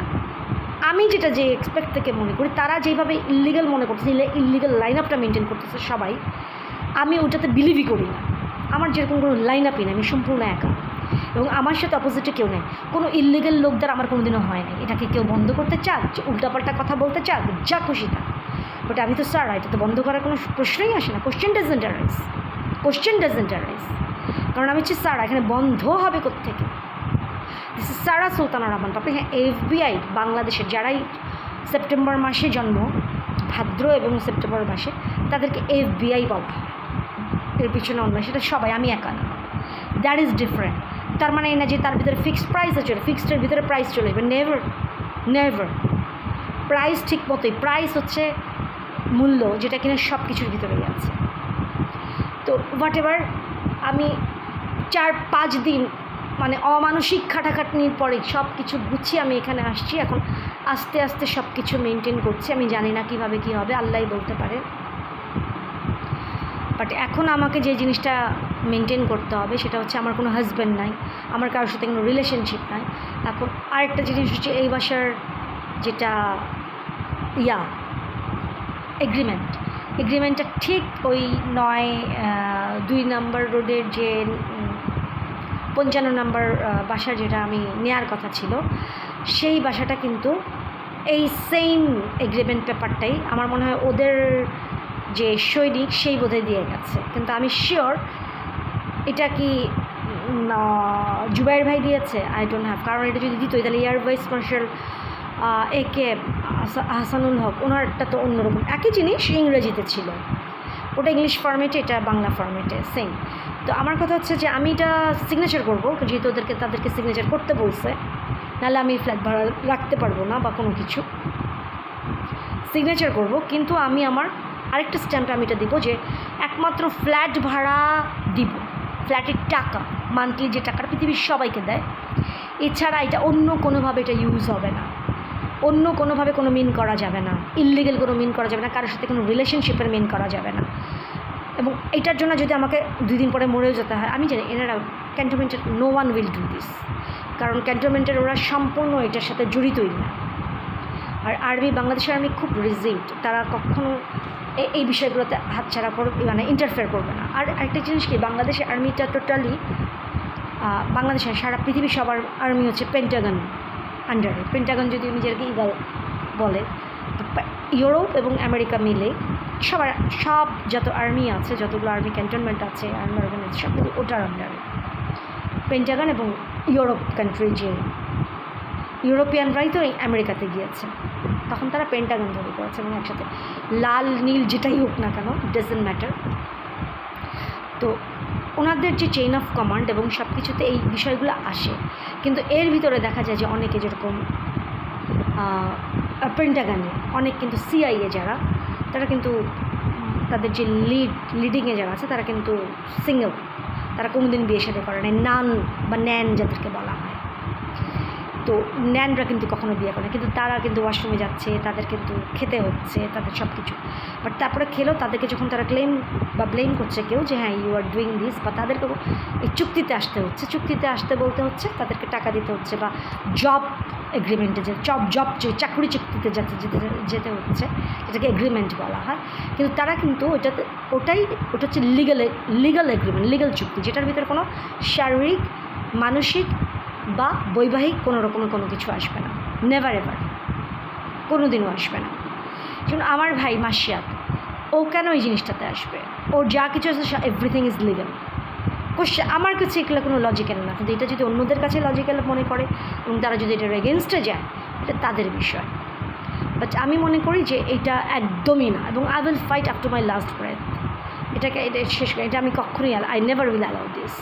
আমি যেটা যে এক্সপেক্ট থেকে মনে করি, তারা যেভাবে ইলিগাল মনে করতেছে, ইলিগাল লাইন আপটা মেনটেন করতেছে সবাই, আমি ওটাতে বিলিভই করি না। আমার যেরকম কোনো লাইন আপই নেই, আমি সম্পূর্ণ একা, এবং আমার সাথে অপোজিটে কেউ নেই। কোনো ইলিগাল লোকদের আমার কোনো দিনও হয় না। এটাকে কেউ বন্ধ করতে চাক, উল্টাপাল্টা কথা বলতে চাক, যা খুশি তা, বাট আমি তো স্যার, এটা তো বন্ধ করার কোনো প্রশ্নই আসে না। কোশ্চেন ডাজেন্ট অ্যারাইজ, কারণ আমি হচ্ছে স্যার, এখানে বন্ধ হবে কোত্থেকে? দিস ইজ সারা সুলতানা রহমান। আপনি হ্যাঁ, FBI বাংলাদেশের যারাই সেপ্টেম্বর মাসে জন্ম, ভাদ্র এবং সেপ্টেম্বর মাসে, তাদেরকে FBI বলা হয়। এর পিছনে অন্য, সেটা সবাই, আমি একা না। That is different. তার মানে এই না যে তার ভিতরে ফিক্সড প্রাইস আছে, ফিক্সডের ভিতরে প্রাইস চলে যাবে, নেভার নেভার। প্রাইস ঠিক মতোই, প্রাইস হচ্ছে মূল্য, যেটা কিনা সব কিছুর ভিতরেই আছে। তো হোয়াট এভার, আমি 4-5 দিন মানে অমানসিক খাটাখাটনির পরে সব কিছু গুছিয়ে আমি এখানে আসছি। এখন আস্তে আস্তে সব কিছু মেনটেন করছি। আমি জানি না কীভাবে কী হবে, আল্লাহই বলতে পারে। বাট এখন আমাকে যে জিনিসটা মেনটেন করতে হবে সেটা হচ্ছে আমার কোনো হাজব্যান্ড নাই, আমার কারোর সাথে কোনো রিলেশনশিপ নাই। এখন আরেকটা জিনিস হচ্ছে এই বাসার যেটা এগ্রিমেন্টটা ঠিক ওই 2 নম্বর রোডের যে 55 নম্বর বাসা যেটা আমি নেওয়ার কথা ছিল, সেই বাসাটা কিন্তু এই সেম এগ্রিমেন্ট পেপারটাই আমার মনে হয় ওদের যে সৈনিক সেই বোধহয় দিয়ে গেছে। কিন্তু আমি শিওর এটা কি জুবাইর ভাই দিয়েছে, আই ডোন্ট হ্যাভ। কারণ এটা যদি দিত তাহলে এয়ার ভাইস মার্শাল একে আহসানুল হক, ওনারটা তো অন্যরকম, একই জিনিস ইংরেজিতে ছিল, ওটা ইংলিশ ফর্মেটে, এটা বাংলা ফর্মেটে সেম। তো আমার কথা হচ্ছে যে আমি এটা সিগনেচার করবো, যেহেতু তাদেরকে সিগনেচার করতে বলছে, নাহলে আমি ফ্ল্যাট ভাড়া রাখতে পারবো না বা কোনো কিছু, সিগনেচার করব। কিন্তু আমি আমার আরেকটা স্ট্যাম্পে আমি এটা দিব যে একমাত্র ফ্ল্যাট ভাড়া দিব, ফ্ল্যাটের টাকা মান্থলি যে টাকাটা পৃথিবীর সবাইকে দেয়, এছাড়া এটা অন্য কোনোভাবে এটা ইউজ হবে না, অন্য কোনোভাবে কোনো মিন করা যাবে না, ইললিগেল কোনো মিন করা যাবে না, কারোর সাথে কোনো রিলেশনশিপের মিন করা যাবে না। এবং এটার জন্য যদি আমাকে 2 দিন পরে মরেও যেতে হয়, আমি জানি এনারা ক্যান্টনমেন্টের no one will do this, কারণ ক্যান্টনমেন্টের ওরা সম্পূর্ণ এটার সাথে জড়িতই না। আর আর্মি, বাংলাদেশের আর্মি খুব রিজিড, তারা কখনো এই বিষয়গুলোতে হাতছাড়া করবে, মানে ইন্টারফেয়ার করবে না। আর আরেকটা জিনিস কি, বাংলাদেশের আর্মিটা টোটালি, বাংলাদেশের সারা পৃথিবী সবার আর্মি হচ্ছে পেন্টাগন আন্ডারে। পেন্টাগন যদি নিজেকে ইগল বলে, ইউরোপ এবং আমেরিকা মিলে সব যত আর্মি আছে, যতগুলো আর্মি ক্যান্টনমেন্ট আছে, আর্মি অর্গানাইজেশন, সব কিন্তু ওটার আন্ডারে। পেন্টাগন এবং ইউরোপ কান্ট্রি, যে ইউরোপিয়ানরাই তো আমেরিকাতে গিয়েছে, তখন তারা পেন্টাগন তৈরি করেছে, এবং একসাথে লাল নীল যেটাই হোক না কেন, ডাজেন্ট ম্যাটার। তো ওনাদের যে চেইন অফ কমান্ড এবং সব কিছুতে এই বিষয়গুলো আসে, কিন্তু এর ভিতরে দেখা যায় যে অনেকে, যেরকম পেন্টাগনে অনেক কিন্তু সিআইএ যারা, তারা কিন্তু তাদের যে লিডিংয়ে যারা আছে তারা কিন্তু সিঙ্গেল, তারা কোনোদিন বিয়ে সাথে করে নাই, নান বা ন্যান যাদেরকে বলা হয়। তো ন্যানরা কিন্তু কখনো বিয়ে করে না, কিন্তু তারা কিন্তু ওয়াশরুমে যাচ্ছে, তাদের কিন্তু খেতে হচ্ছে, তাদের সব কিছু। বাট তারপরে খেলেও তাদেরকে যখন তারা ক্লেম বা ব্লেম করছে কেউ যে হ্যাঁ ইউ আর ডুইং দিস, বা তাদেরকে এই চুক্তিতে আসতে হচ্ছে, চুক্তিতে আসতে বলতে হচ্ছে তাদেরকে টাকা দিতে হচ্ছে, বা জব এগ্রিমেন্টে যে জব চাকরি চুক্তিতে যেতে হচ্ছে, যেটাকে এগ্রিমেন্ট বলা হয়। কিন্তু তারা কিন্তু ওটা হচ্ছে লিগাল এগ্রিমেন্ট, লিগাল চুক্তি, যেটার ভিতরে কোনো শারীরিক, মানসিক বা বৈবাহিক কোনো রকমের কোনো কিছু আসবে না, নেভার এভার, কোনো দিনও আসবে না। যেমন আমার ভাই মাসিয়াত, ও কেন এই জিনিসটাতে আসবে? ওর যা কিছু আছে এভরিথিং ইজ লিগাল। আমার কাছে এগুলো কোনো লজিক্যাল না, কিন্তু এটা যদি অন্যদের কাছে লজিক্যাল মনে করে এবং তারা যদি এটার এগেনস্টে যায়, এটা তাদের বিষয়। বাট আমি মনে করি যে এটা একদমই না, এবং I will fight up to my last breadth. এটা শেষ করে, এটা আমি কখনোই I never will allow this.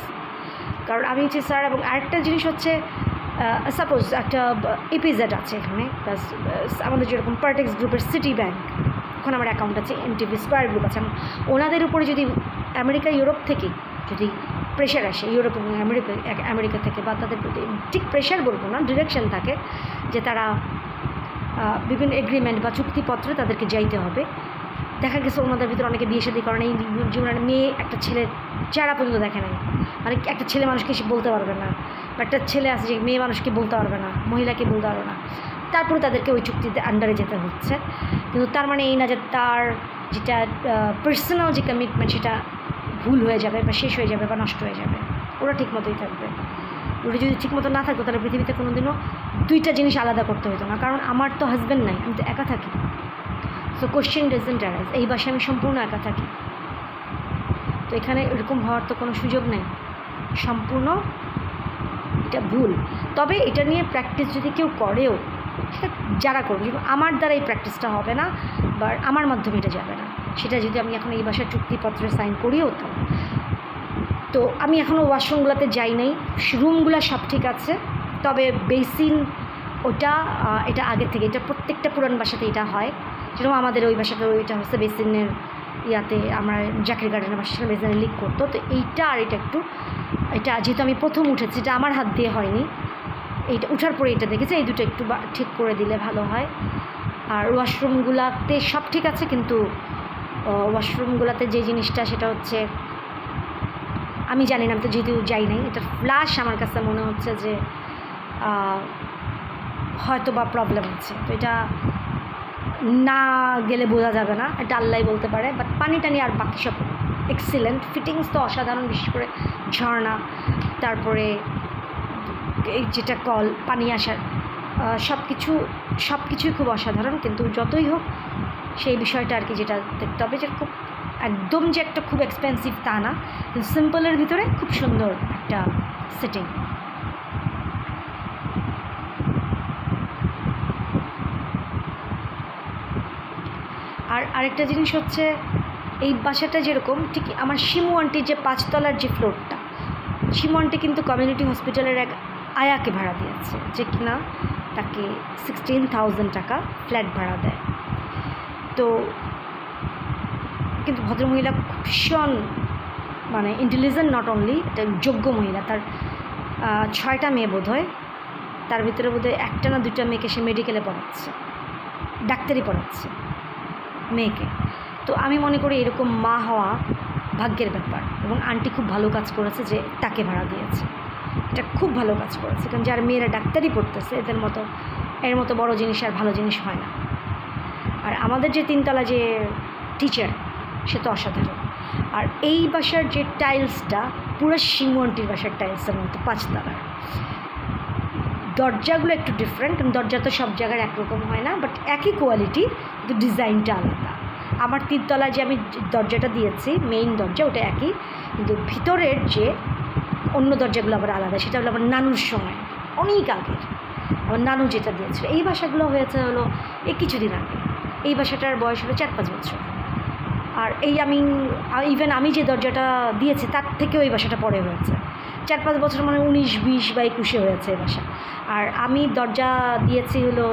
কারণ আমি হচ্ছে স্যার, এবং আরেকটা জিনিস হচ্ছে, সাপোজ একটা ইপিজেড আছে এখানে, প্লাস আমাদের যেরকম পার্টেক্স গ্রুপের সিটি ব্যাংক, ওখানে আমার অ্যাকাউন্ট আছে, এমটিভি স্কয়ার গ্রুপ আছে, ওনাদের উপরে যদি আমেরিকা ইউরোপ থেকে যদি প্রেশার আসে, ইউরোপ এবং আমেরিকা থেকে, বা তাদের প্রতি ঠিক প্রেশার বলবো না, ডিরেকশন থাকে যে তারা বিভিন্ন এগ্রিমেন্ট বা চুক্তিপত্রে তাদেরকে যাইতে হবে। দেখা গেছে ওনাদের ভিতরে অনেকে বিয়ে শাদী করে নাই, জীবনের মেয়ে একটা ছেলে চেহারা পর্যন্ত দেখে নাই, মানে একটা ছেলে মানুষকে সে বলতে পারবে না, বা একটা ছেলে আছে যে মেয়ে মানুষকে বলতে পারবে না, মহিলাকে বলতে পারবে না, তারপরে তাদেরকে ওই চুক্তিতে আন্ডারে যেতে হচ্ছে। কিন্তু তার মানে এই না যে তার যেটা পার্সোনাল যে কমিটমেন্ট সেটা ভুল হয়ে যাবে বা শেষ হয়ে যাবে বা নষ্ট হয়ে যাবে, ওরা ঠিক মতোই থাকবে। ওটা যদি ঠিক মতো না থাকতো তাহলে পৃথিবীতে কোনো দিনও 2টা জিনিস আলাদা করতে হতো না, কারণ আমার তো হাজব্যান্ড নাই, আমি তো একা থাকি। সো কোশ্চেন ডাজন্ট অ্যারাইজ, এই বাসায় আমি সম্পূর্ণ একা থাকি, তো এখানে এরকম হওয়ার তো কোনো সুযোগ নেই, সম্পূর্ণ এটা ভুল। তবে এটা নিয়ে প্র্যাকটিস যদি কেউ করেও, সেটা যারা করবে, কিন্তু আমার দ্বারা এই প্র্যাকটিসটা হবে না, বা আমার মাধ্যমে এটা যাবে না। সেটা যদি আমি এখন এই বাসায় চুক্তিপত্রে সাইন করিও তো তো আমি এখনও ওয়াশরুমগুলোতে যাই নাই, রুমগুলো সব ঠিক আছে, তবে বেসিন ওটা এটা আগের থেকে, এটা প্রত্যেকটা পুরান বাসাতে এটা হয়। যেরকম আমাদের ওই বাসাতে ওইটা হচ্ছে বেসিনের ইয়াতে, আমরা জাকির গার্ডেনের বাসাটা বেসিনে লিক করতো। তো এইটা আর এটা একটু, এটা যেহেতু আমি প্রথম উঠেছি, এটা আমার হাত দিয়ে হয়নি, এইটা উঠার পরে এটা দেখেছি, এই দুটো একটু ঠিক করে দিলে ভালো হয়। আর ওয়াশরুমগুলোতে সব ঠিক আছে, কিন্তু ওয়াশরুমগুলোতে যে জিনিসটা সেটা হচ্ছে, আমি জানি না, আমি তো যেহেতু যাই নাই, এটা ফ্লাশ আমার কাছে মনে হচ্ছে যে হয়তো বা প্রবলেম আছে। তো এটা না গেলে বোঝা যাবে না, এটা আল্লাহ বলতে পারে। বাট পানি টানি আর বাকি সব এক্সিলেন্ট, ফিটিংস তো অসাধারণ, বিশেষ করে ঝর্ণা, তারপরে এই যেটা কল পানি আসার সব কিছুই খুব অসাধারণ। কিন্তু যতই হোক সেই বিষয়টা আর কি যেটা দেখতে হবে, যে খুব একদম যে একটা খুব এক্সপেন্সিভ তা না, কিন্তু সিম্পলের ভিতরে খুব সুন্দর একটা সেটিং। আর আরেকটা জিনিস হচ্ছে, এই বাসাটা যেরকম ঠিক আমার শিমু আন্টির যে 5 তলার যে ফ্লোরটা, শিমু আন্টি কিন্তু কমিউনিটি হসপিটালের এক আয়াকে ভাড়া দিয়েছে, যে কিনা তাকে 16,000 টাকা ফ্ল্যাট ভাড়া দেয়। তো কিন্তু ভদ্রমহিলা ভীষণ মানে ইন্টেলিজেন্ট, নট অনলি একটা যোগ্য মহিলা। তার 6টা মেয়ে বোধ হয়, তার ভিতরে বোধ হয় 1টা না 2টা মেয়েকে সে মেডিকেলে পড়াচ্ছে, ডাক্তারি পড়াচ্ছে মেয়েকে। তো আমি মনে করি এরকম মা হওয়া ভাগ্যের ব্যাপার, এবং আন্টি খুব ভালো কাজ করেছে যে তাকে ভাড়া দিয়েছে, এটা খুব ভালো কাজ করেছে। কারণ যার মেয়েরা ডাক্তারি পড়তেছে এর মতো বড় জিনিস আর ভালো জিনিস হয় না। আর আমাদের যে 3 তলা যে টিচার, সে তো অসাধারণ। আর এই বাসার যে টাইলসটা পুরো শিমু আন্টির বাসার টাইলসের মতো 5 তলার। দরজাগুলো একটু ডিফারেন্ট, কারণ দরজা তো সব জায়গায় একরকম হয় না, বাট একই কোয়ালিটি, কিন্তু ডিজাইনটা আলাদা। আমার 3 তলায় যে আমি দরজাটা দিয়েছি, মেইন দরজা ওটা একই, কিন্তু ভিতরের যে অন্য দরজাগুলো আবার আলাদা। সেটা হলো আমার নানুর সময়, অনেক আগের আমার নানু যেটা দিয়েছিল। এই বাসাগুলো হয়েছে হলো এই কিছুদিন আগে। এই বাসাটার বয়স হলো 4-5 বছর। আর এই ইভেন আমি যে দরজাটা দিয়েছি তার থেকেও এই বাসাটা পরে হয়েছে। 4-5 বছর মানে 19-20 বা 21 হয়েছে এই বাসা। আর আমি দরজা দিয়েছি হলো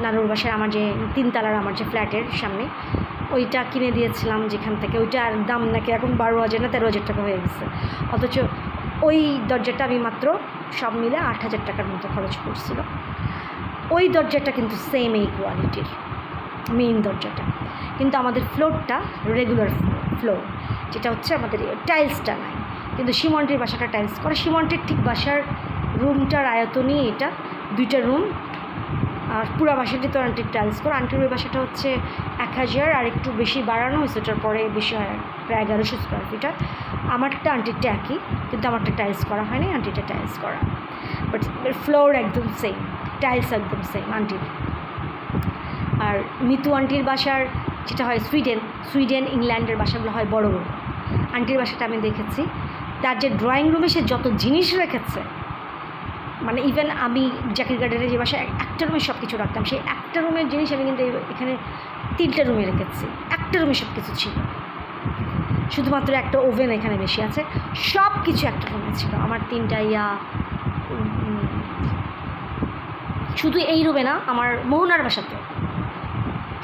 নানুর বাসায়, আমার যে 3 তলার আমার যে ফ্ল্যাটের সামনে, ওইটা কিনে দিয়েছিলাম যেখান থেকে। ওইটার দাম নাকি এখন 12,000 না 13,000 টাকা হয়ে গেছে। অথচ ওই দরজাটা আমি মাত্র সব মিলে 8,000 টাকার মতো খরচ করছিল। ওই দরজাটা কিন্তু সেম এই কোয়ালিটির মেইন দরজাটা, কিন্তু আমাদের ফ্লোরটা রেগুলার ফ্লোর, যেটা হচ্ছে আমাদের টাইলসটা নাই। কিন্তু শিমু আন্টির বাসাটা টাইলস করে। শিমু আন্টির ঠিক বাসার রুমটার আয়তনই এটা, 2টা রুম। আর পুরো বাসাটি তো আন্টির টাইলস করে। আন্টির ওই বাসাটা হচ্ছে 1,000, আর একটু বেশি বাড়ানো হয়েছে, ওটার পরে বেশি হয়, প্রায় 1100 স্কোয়ার ফিট। আমারটা আন্টিরটা একই, কিন্তু আমারটা টাইলস করা হয়নি, আন্টিটা টাইলস করা। বাট ফ্লোর একদম সেম, টাইলস একদম সেম আন্টির। আর মিতু আন্টির বাসার যেটা হয় সুইডেন ইংল্যান্ডের বাসাগুলো হয় বড় বড়। আন্টির বাসাটা আমি দেখেছি, তার যে ড্রয়িং রুমে সে যত জিনিস রেখেছে, মানে ইভেন আমি জাকির গার্ডেনে যে বাসায় একটা রুমে সব কিছু রাখতাম, সেই একটা রুমের জিনিস আমি কিন্তু এখানে 3টা রুমে রেখেছি। একটা রুমে সব কিছু ছিল, শুধুমাত্র একটা ওভেন এখানে বেশি আছে, সব কিছু একটা রুমে ছিল আমার 3টা শুধু এই রুমে না, আমার মোহনার বাসাতে।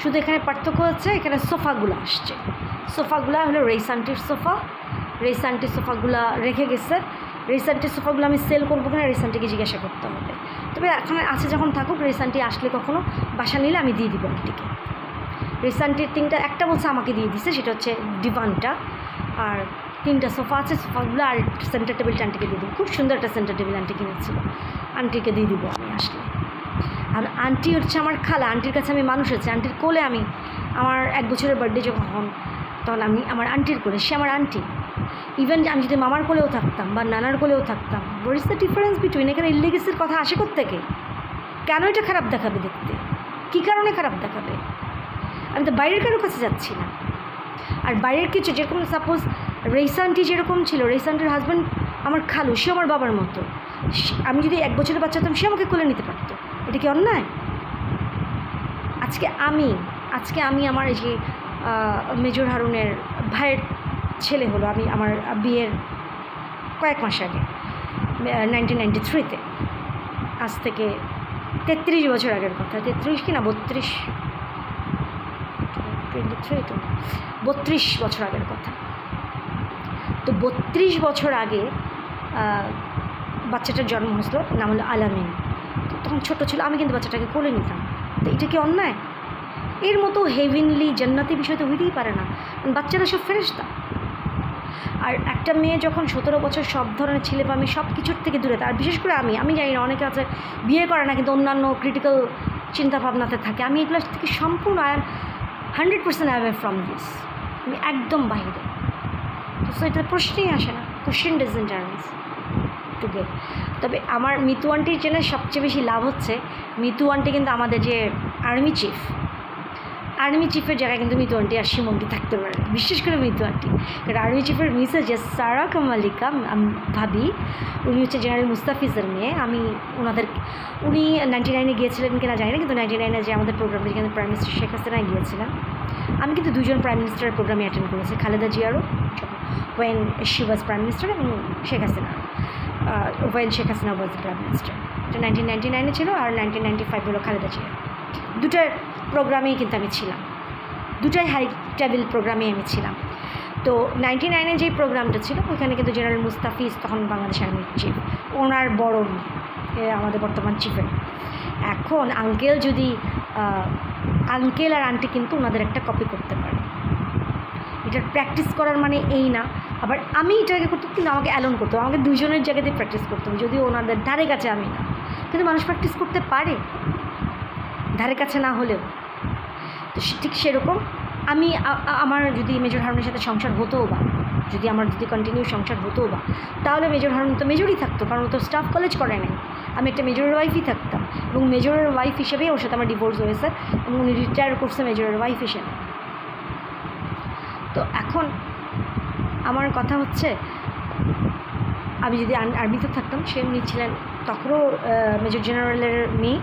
শুধু এখানে পার্থক্য হচ্ছে, এখানে সোফাগুলো আসছে, সোফাগুলো হলো রেইসান্টির সোফা। রেইসান্টির সোফাগুলো রেখে গেছে। রেইসান্টির সোফাগুলো আমি সেল করবো কিনা রেইসান্টিকে জিজ্ঞাসা করতে হবে। তবে এখন আছে যখন থাকুক, রেইসান্টি আসলে কখনো বাসা নিলে আমি দিয়ে দিব আন্টিকে। রেইসান্টির 3টা, একটা বলছে আমাকে দিয়ে দিছে, সেটা হচ্ছে ডিভানটা। আর 3টা সোফা আছে, সোফাগুলো আর সেন্টার টেবিলটা আন্টিকে দিয়ে দিব। খুব সুন্দর একটা সেন্টার টেবিল আন্টি কিনেছিল, আন্টিকে দিয়ে দিব আমি আসলে। আর আন্টি হচ্ছে আমার খালা, আন্টির কাছে আমি মানুষ হচ্ছে, আন্টির কোলে আমি, আমার 1 বছরের বার্থডে যখন তখন আমি আমার আন্টির কোলে, সে আমার আন্টি। ইভেন আমি যদি মামার কোলেও থাকতাম বা নানার কোলেও থাকতাম, what is the difference between? এখানে ইলিগেসির কথা আসে কোত্থেকে? কেন এটা খারাপ দেখাবে দেখতে? কী কারণে খারাপ দেখাবে? আমি তো বাইরের কারোর কাছে যাচ্ছি না। আর বাইরের কিছু, যেরকম সাপোজ রেইসান্টি যেরকম ছিল, রেইসান্টির হাজব্যান্ড আমার খালু, সে আমার বাবার মতো। আমি যদি 1 বছরের বাচ্চা হতাম, সে আমাকে কোলে নিতে পারতো। এটা কি অন্যায়? আজকে আমি আমার এই যে মেজর হারুনের ভাইয়ের ছেলে হলো, আমি আমার বিয়ের কয়েক মাস আগে 1993-তে, আজ থেকে 33 বছর আগের কথা, 33 কি না 32, 23 তো 32 বছর আগের কথা। তো 32 বছর আগে বাচ্চাটার জন্ম হয়েছিল, নাম হলো আলামিন। তো তখন ছোটো ছিল, আমি কিন্তু বাচ্চাটাকে কোলে নিতাম। তো এটা কি অন্যায়? এর মতো হেভেনলি জান্নাতি বিষয় তো হইতেই পারে না, বাচ্চারা সব ফেরেশতা। আর একটা মেয়ে যখন 17 বছর সব ধরনের ছেলেপামি সব কিছুর থেকে দূরে, আর বিশেষ করে আমি জানি না, অনেকে আছে বিয়ে করে না কিন্তু অন্যান্য ক্রিটিক্যাল চিন্তাভাবনাতে থাকে। আমি এগুলো থেকে সম্পূর্ণ 100% অ্যাওয়ে ফ্রম দিস, আমি একদম বাইরে। তো এটা প্রশ্নই আসে না, question doesn't arise to get. তবে আমার মিতু আন্টির জন্য সবচেয়ে বেশি লাভ হচ্ছে, মিতু আন্টি কিন্তু আমাদের যে আর্মি চিফের জায়গায় কিন্তু মিতু আন্টি আর শিমন্টি থাকতে পারে, বিশেষ করে মিতু আন্টি। কারণ আর্মি চিফের মিসেস যে সারা কামালিকা ভাবি, উনি হচ্ছে জেনারেল মুস্তাফিজের মেয়ে। উনি 99-এ গিয়েছিলেন কিনা জানি না, কিন্তু 99-এ যে আমাদের প্রোগ্রামে যেখানে প্রাইম মিনিস্টার শেখ হাসিনায় গিয়েছিলেন, আমি কিন্তু 2জন প্রাইম মিনিস্টারের প্রোগ্রামে অ্যাটেন্ড করেছি, খালেদা জিয়ারও when she was prime minister, এবং Sheikh Hasina when Sheikh Hasina was prime minister. এটা 1999-এ ছিল, আর 1995 হলো খালেদা জিয়া। দুটার প্রোগ্রামেই কিন্তু আমি ছিলাম, দুটাই হাই টেবিল প্রোগ্রামে আমি ছিলাম। তো 99-এ যেই প্রোগ্রামটা ছিল ওইখানে কিন্তু জেনারেল মুস্তাফিজ তখন বাংলাদেশ আর্মির চিফ, ওনার বড় আমাদের বর্তমান চিফের। এখন আঙ্কেল আর আন্টি কিন্তু ওনাদের একটা কপি করতে পারে, এটার প্র্যাকটিস করার মানে এই না। আবার আমি এটাকে করতাম, কিন্তু আমাকে অ্যালোন করতে হবে, আমাকে দুজনের জায়গাতেই প্র্যাকটিস করতে হবে, যদিও ওনাদের ধারে কাছে আমি না, কিন্তু মানুষ প্র্যাকটিস করতে পারে ধারে কাছে না হলেও। তো ঠিক সেরকম আমার যদি মেজর হারুনের সাথে সংসার হতো, বা আমার যদি কন্টিনিউ সংসার হতো, তাহলে মেজর হারুন তো মেজরই থাকতো, কারণ ও তো স্টাফ কলেজ করে নাই। আমি একটা মেজরের ওয়াইফই থাকতাম, এবং মেজরের ওয়াইফ হিসেবেই ওর সাথে আমার ডিভোর্স হয়েছে, এবং উনি রিটায়ার করছে মেজরের ওয়াইফ হিসেবে। তো এখন আমার কথা হচ্ছে, আমি যদি আর্মিতে থাকতাম, সে উনি ছিলেন তখনও মেজর জেনারেলের মেয়ে,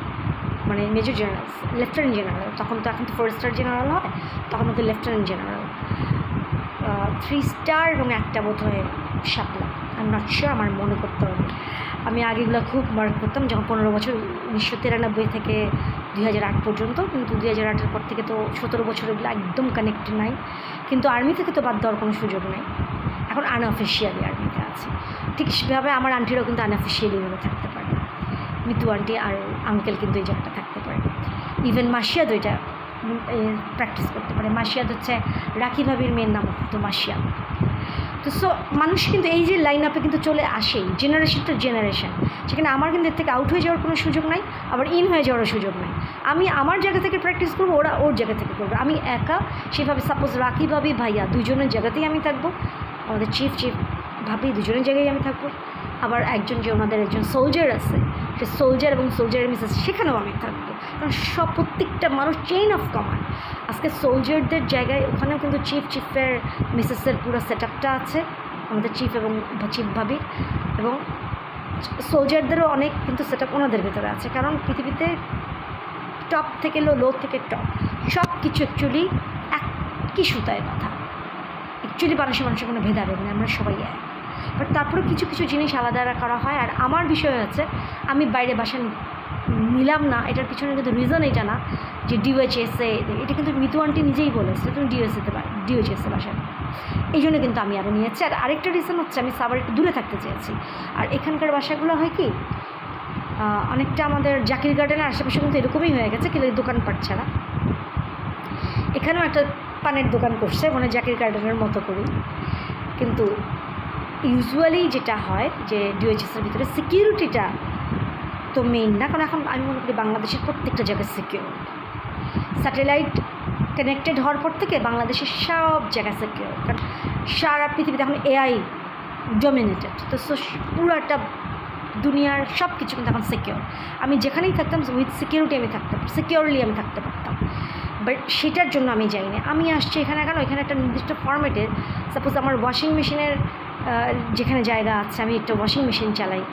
মানে মেজর জেনারেল, লেফটেন্যান্ট জেনারেল, এখন তো 4 স্টার জেনারেল হয়, তখন তো লেফটেন্যান্ট জেনারেল, 3 স্টার, এবং একটা বোধ হয় শাপলা, আমি নট শিওর, আমার মনে করতে হবে। আমি আগেগুলো খুব মার্ক করতাম যখন 15 বছর, 1993 থেকে 2008 পর্যন্ত, কিন্তু 2008-এর পর থেকে তো 17 বছর এগুলো একদম কানেক্টেড নাই। কিন্তু আর্মি থেকে তো বাদ দেওয়ার কোনো সুযোগ নেই, এখন আনঅফিসিয়ালি আর্মিতে আছে। ঠিক সেভাবে আমার আন্টিরাও কিন্তু আনঅফিসিয়ালিভাবে থাকতে পারে, মিতু আন্টি আর আঙ্কেল কিন্তু এই জায়গাটা থাকতে পারে। ইভেন মাসিয়াদ ওইটা প্র্যাকটিস করতে পারে। মাসিয়াদ হচ্ছে রাখি ভাবির মেয়ের নাম তো মাসিয়াদ। তো মানুষ কিন্তু এই যে লাইন আপে কিন্তু চলে আসেই, জেনারেশন টু জেনারেশন, সেখানে আমার কিন্তু এর থেকে আউট হয়ে যাওয়ার কোনো সুযোগ নাই, আবার ইন হয়ে যাওয়ারও সুযোগ নাই। আমি আমার জায়গা থেকে প্র্যাকটিস করবো, ওরা ওর জায়গা থেকে করবে, আমি একা সেভাবে। সাপোজ রাখি ভাবি ভাইয়া দুজনের জায়গাতেই আমি থাকবো, আমাদের চিফ ভাবি দুজনের জায়গায় আমি থাকবো। আবার যে ওনাদের একজন সোলজার আছে, সে সোলজার এবং সোলজারের মিসেস, সেখানেও আমি থাকবো, কারণ প্রত্যেকটা মানুষ চেইন অফ কমান্ড। আজকে সোলজারদের জায়গায় ওখানেও কিন্তু চিফের মিসেসের পুরো সেট আপটা আছে, আমাদের চিফ এবং চিফ ভাবির, এবং সোলজারদেরও অনেক কিন্তু সেট আপ ওনাদের ভেতরে আছে। কারণ পৃথিবীতে টপ থেকে লো থেকে টপ সব কিছু অ্যাকচুয়ালি একই সুতায় বাঁধা। অ্যাকচুয়ালি মানুষের কোনো ভেদাভেদ নেই, আমরা সবাই এক। বাট তারপরে কিছু জিনিস আলাদা করা হয়। আর আমার বিষয় হচ্ছে, আমি বাইরে বাসা নিলাম না, এটার পিছনে কিন্তু রিজন এটা না যে ডিওএইচএসে, এটা কিন্তু মিতু আন্টি নিজেই বলেছে তুমি ডিওএইচএসে বাসায়, এই জন্য কিন্তু আমি আরও নিয়েছি। আর আরেকটা রিজন হচ্ছে, আমি সাভার একটু দূরে থাকতে চেয়েছি। আর এখানকার বাসাগুলো হয় কি, অনেকটা আমাদের জাকির গার্ডেনের আশেপাশে কিন্তু এরকমই হয়ে গেছে, কিন্তু দোকানপাট ছাড়া। এখানেও একটা পানের দোকান করছে, মানে জাকির গার্ডেনের মতো করেই। কিন্তু ইউজুয়ালি যেটা হয় যে ডিওএইচএসের ভিতরে সিকিউরিটিটা তো মেইন না, কারণ এখন আমি মনে করি বাংলাদেশের প্রত্যেকটা জায়গায় সিকিউর। স্যাটেলাইট কানেক্টেড হওয়ার পর থেকে বাংলাদেশের সব জায়গায় সিকিউর, কারণ সারা পৃথিবীতে এখন এআই ডমিনেটেড। তো পুরো একটা দুনিয়ার সব কিছু কিন্তু এখন সিকিউর। আমি যেখানেই থাকতাম উইথ সিকিউরিটি আমি থাকতাম, সিকিউরলি আমি থাকতে পারতাম। বাট সেটার জন্য আমি যাই না, আমি আসছি এখানে কেন, এখানে একটা নির্দিষ্ট ফর্মেটে, সাপোজ আমার ওয়াশিং মেশিনের যেখানে জায়গা আছে, আমি একটা ওয়াশিং মেশিন চালাই,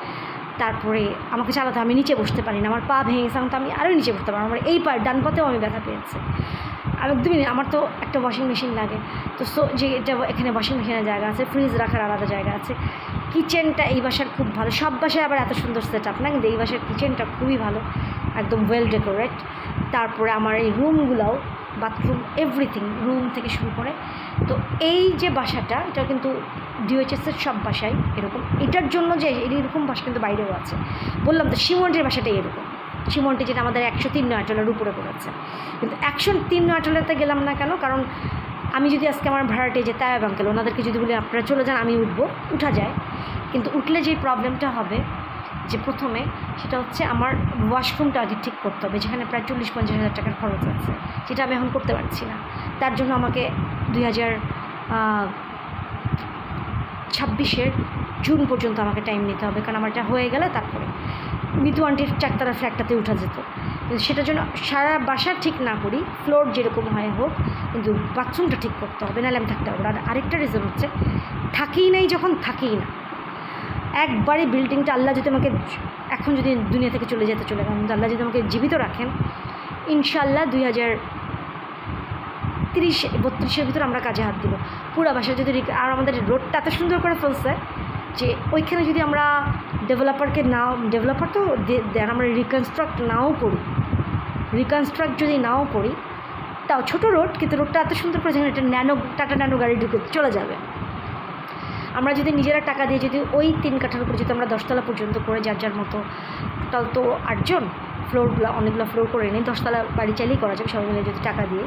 তারপরে আমাকে চালাতে আমি নিচে বসতে পারি না, আমার পা ভেঙে গেছে, তো আমি আরও নিচে বসতে পারবো, আমার এই ডান পাতেও আমি ব্যথা পেয়েছি। আর একদমই নেই, আমার তো একটা ওয়াশিং মেশিন লাগে, তো যে এটা এখানে ওয়াশিং মেশিনের জায়গা আছে, ফ্রিজ রাখার আলাদা জায়গা আছে, কিচেনটা এই বাসার খুব ভালো। সব বাসায় আবার এত সুন্দর সেট আপ না, কিন্তু এই বাসার কিচেনটা খুবই ভালো, একদম ওয়েল ডেকোরেট। তারপরে আমার এই রুমগুলোও, বাথরুম, এভরিথিং, রুম থেকে শুরু করে। তো এই যে বাসাটা, এটা কিন্তু ডিওএইচএসের সব বাসায় এরকম। এটার জন্য যে এরকম বাসা কিন্তু বাইরেও আছে, বললাম তো শিমন্ডির বাসাটাই এরকম। শিমন্ডি যেটা আমাদের 103 নয়াটলের উপরে পড়েছে, কিন্তু 103 নয়াটলেতে গেলাম না কেন, কারণ আমি যদি আজকে আমার ভাড়াটে যে তায়াব আঙ্কেল, ওনাদেরকে যদি বলি আপনারা চলে যান আমি উঠবো, উঠা যায়, কিন্তু উঠলে যেই প্রবলেমটা হবে যে প্রথমে সেটা হচ্ছে আমার ওয়াশরুমটা আগে ঠিক করতে হবে, যেখানে প্রায় 40-50 হাজার টাকার খরচ আছে, যেটা আমি এখন করতে পারছি না। তার জন্য আমাকে 2026-এর জুন পর্যন্ত আমাকে টাইম নিতে হবে, কারণ আমার এটা হয়ে গেলে তারপরে মিতু আন্টির 4তলা ফ্ল্যাটটাতে উঠা যেত। কিন্তু সেটার জন্য সারা বাসা ঠিক না করি, ফ্লোর যেরকম হয় হোক, কিন্তু বাথরুমটা ঠিক করতে হবে, নাহলে আমি থাকতে পারবো। আর আরেকটা রিজন হচ্ছে, থাকেই নাই যখন, থাকেই না একবারে বিল্ডিংটা, আল্লাহ যদি আমাকে এখন যদি দুনিয়া থেকে চলে যেতে চলে গেলাম, আল্লাহ যদি আমাকে জীবিত রাখেন, ইনশাল্লাহ 2030-32-এর ভিতরে আমরা কাজে হাত দিব। পুরো বাসা যদি, আর আমাদের রোডটা এত সুন্দর করে ফেলছে যে ওইখানে যদি আমরা ডেভেলপার তো দেন, আমরা রিকনস্ট্রাক্ট যদি নাও করি, তাও ছোটো রোড, কিন্তু রোডটা এত সুন্দর করে, যেখানে একটা টাটা ন্যানো গাড়ি ঢুকে চলে যাবে। আমরা যদি নিজেরা টাকা দিয়ে যদি ওই 3 কাঠার উপরে যদি আমরা 10তলা পর্যন্ত করে যার মতো, টোটাল তো 8 জন, ফ্লোরগুলো অনেকগুলো ফ্লোর করে নিই, 10তলা বাড়ি চাইলেই করা যাবে সবাই মিলে যদি টাকা দিয়ে,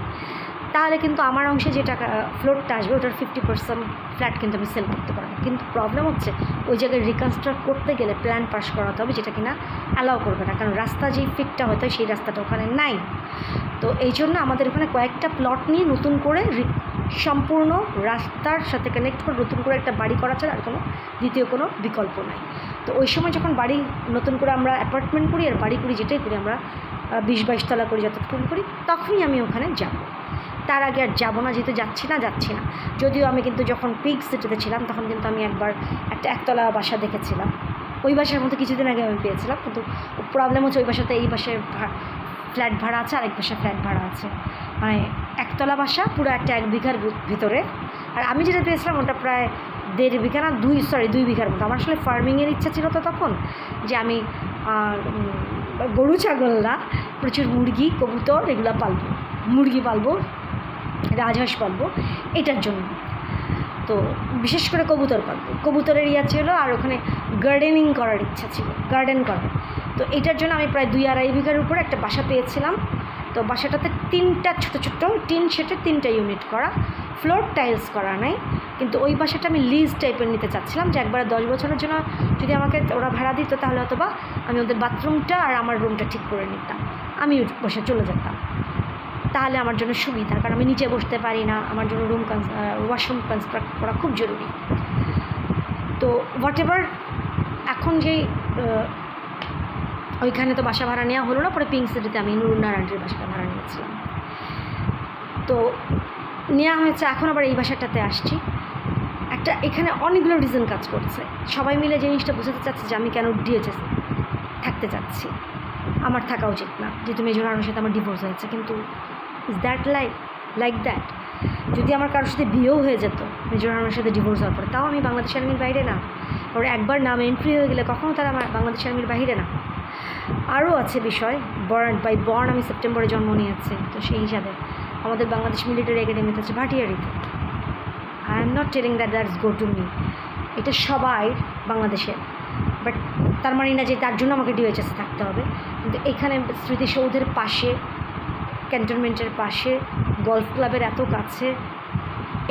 তাহলে কিন্তু আমার অংশে যে টাকা ফ্লোরটা আসবে ওটার 50% ফ্ল্যাট কিন্তু আমি সেল করতে পারবো। কিন্তু প্রবলেম হচ্ছে ওই জায়গায় রিকনস্ট্রাক্ট করতে গেলে প্ল্যান পাস করাতে হবে, যেটা কিনা অ্যালাউ করবে না, কারণ রাস্তা যেই ফিটটা হয়তো সেই রাস্তাটা ওখানে নাই। তো এই জন্য আমাদের ওখানে কয়েকটা প্লট নিয়ে নতুন করে সম্পূর্ণ রাস্তার সাথে কানেক্ট করে নতুন করে একটা বাড়ি করা ছাড়া আর কোনো দ্বিতীয় কোনো বিকল্প নাই। তো ওই সময় যখন বাড়ি নতুন করে আমরা অ্যাপার্টমেন্ট করি আর বাড়ি করি, যেটাই করি আমরা 20-22 তলা করি, যতটুকু করি, তখনই আমি ওখানে যাব। তার আগে আর যাবো না, যেহেতু যাচ্ছি না। যদিও আমি কিন্তু যখন পিক সিটিতে ছিলাম তখন কিন্তু আমি একবার একটা 1তলা বাসা দেখেছিলাম, ওই বাসার মধ্যে কিছুদিন আগে আমি পেয়েছিলাম, কিন্তু প্রবলেম হচ্ছে ওই বাসাতে এই বাসায় ফ্ল্যাট ভাড়া আছে, আরেক বাসায় ফ্ল্যাট ভাড়া আছে, মানে 1তলা বাসা পুরো একটা 1 বিঘার ভিতরে। আর আমি যেটা পেয়েছিলাম ওটা প্রায় 1.5 বিঘা না 2 বিঘার মতো। আমার আসলে ফার্মিংয়ের ইচ্ছা ছিল তো তখন, যে আমি গরু ছাগল না, প্রচুর মুরগি কবুতর এগুলো পালবো, মুরগি পালবো, রাজহাঁস পালবো, এটার জন্য। তো বিশেষ করে কবুতরের ইয়া ছিল, আর ওখানে গার্ডেনিং করার ইচ্ছা ছিল, গার্ডেন করার। তো এটার জন্য আমি প্রায় 2-2.5 বিঘার উপরে একটা বাসা পেয়েছিলাম। তো বাসাটাতে 3টা ছোটো টিন শেডের 3টা ইউনিট করা, ফ্লোর টাইলস করা নাই। কিন্তু ওই বাসাটা আমি লিজ টাইপের নিতে চাচ্ছিলাম, যে একবারে 10 বছরের জন্য যদি আমাকে ওরা ভাড়া দিত, তাহলে হয়তো বা আমি ওদের বাথরুমটা আর আমার রুমটা ঠিক করে নিতাম, আমি বসে চলে যেতাম, তাহলে আমার জন্য সুবিধা, কারণ আমি নিচে বসতে পারি না, আমার জন্য ওয়াশরুম কনস্ট্রাক্ট করা খুব জরুরি। তো হোয়াট এভার, এখন যেই ওইখানে তো বাসা ভাড়া নেওয়া হলো না, পরে পিঙ্ক সিটিতে আমি নুরুন্নার আন্টির বাসাটা ভাড়া নিয়েছিলাম, তো নেওয়া হয়েছে। এখন আবার এই বাসাটাতে আসছি, এখানে অনেকগুলো রিজন কাজ করছে। সবাই মিলে জিনিসটা বোঝাতে চাচ্ছে যে আমি কেন ডিওএইচএস থাকতে চাচ্ছি, আমার থাকা উচিত না, যেহেতু মেজর হারুনের সাথে আমার ডিভোর্স হয়েছে। কিন্তু ইজ দ্যাট লাইক দ্যাট? যদি আমার কারোর সাথে বিয়েও হয়ে যেত মেজর হারুনের সাথে ডিভোর্স হওয়ার পরে, তাও আমি বাংলাদেশের আর্মির বাইরে না। ওরা একবার নাম এন্ট্রি হয়ে গেলে কখনও তারা আমার বাংলাদেশের আর্মির বাইরে না। আরও আছে বিষয়, বর্ন আমি সেপ্টেম্বরে জন্ম নিয়েছি, তো সেই হিসাবে আমাদের বাংলাদেশ মিলিটারি একাডেমিতে আছে ভাটিয়ারিতে। I am not telling that's go to me, এটা সবাই বাংলাদেশের, বাট তার মানে না যে তার জন্য আমাকে ডিওএইচএসে থাকতে হবে। কিন্তু এখানে স্মৃতিসৌধের পাশে, ক্যান্টনমেন্টের পাশে, গলফ ক্লাবের এত কাছে,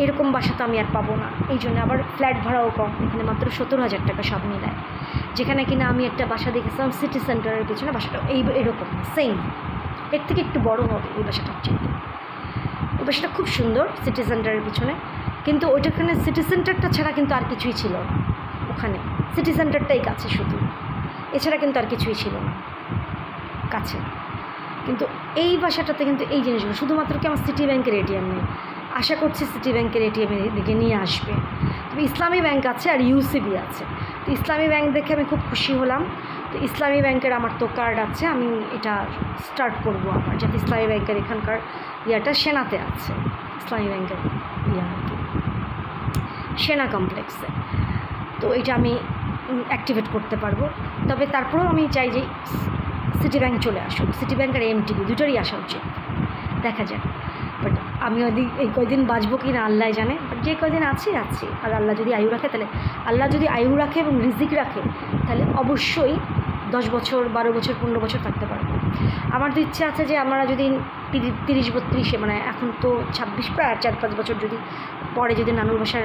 এরকম বাসা তো আমি আর পাবো না। এই জন্য আবার ফ্ল্যাট ভাড়াও কম, এখানে মাত্র 70,000 টাকা সব মিলায়। যেখানে কিনা আমি একটা বাসা দেখেছিলাম সিটি সেন্টারের পিছনে, বাসাটা এরকম সেম, এর থেকে একটু বড় হবে এই বাসাটার চাইতে। এই বাসাটা খুব সুন্দর সিটি সেন্টারের পিছনে, কিন্তু ওইটাখানে সিটি সেন্টারটা ছাড়া কিন্তু আর কিছুই ছিল না। ওখানে সিটি সেন্টারটাই কাছে শুধু, এছাড়া কিন্তু আর কিছুই ছিল না কাছে। কিন্তু এই বাসাটাতে কিন্তু এই জিনিসগুলো শুধুমাত্র কি আমার সিটি ব্যাংকের এটিএম নেই, আশা করছি সিটি ব্যাংকের এটিএমের দিকে নিয়ে আসবে। তো তবে ইসলামী ব্যাংক আছে আর ইউসিবি আছে। তো ইসলামী ব্যাংক দেখে আমি খুব খুশি হলাম। তো ইসলামী ব্যাংকের আমার তো কার্ড আছে, আমি এটা স্টার্ট করবো আমার, যাতে ইসলামী ব্যাংকের এখানকার ইয়াটা সেনাতে আছে, ইসলামী ব্যাংকের ইয়া আর কি সেনা কমপ্লেক্সে। তো এটা আমি অ্যাক্টিভেট করতে পারবো। তবে তারপরেও আমি চাই যে সিটি ব্যাংক চলে আসুক, সিটি ব্যাংক আর এমটিবি দুটোরই আসা উচিত, দেখা যাক। বাট আমি এই কয়দিন বাঁচবো কি না আল্লাহ জানে, বাট যে কয়দিন আছি, আর আল্লাহ যদি আয়ু রাখে, তাহলে আল্লাহ যদি আয়ু রাখে এবং রিজিক রাখে, তাহলে অবশ্যই 10 বছর 12 বছর 15 বছর থাকতে পারবো। আমার তো ইচ্ছা আছে যে আমরা যদি 30-32 মানে এখন তো 26, প্রায় 4-5 বছর যদি পরে যদি নানুর বাসার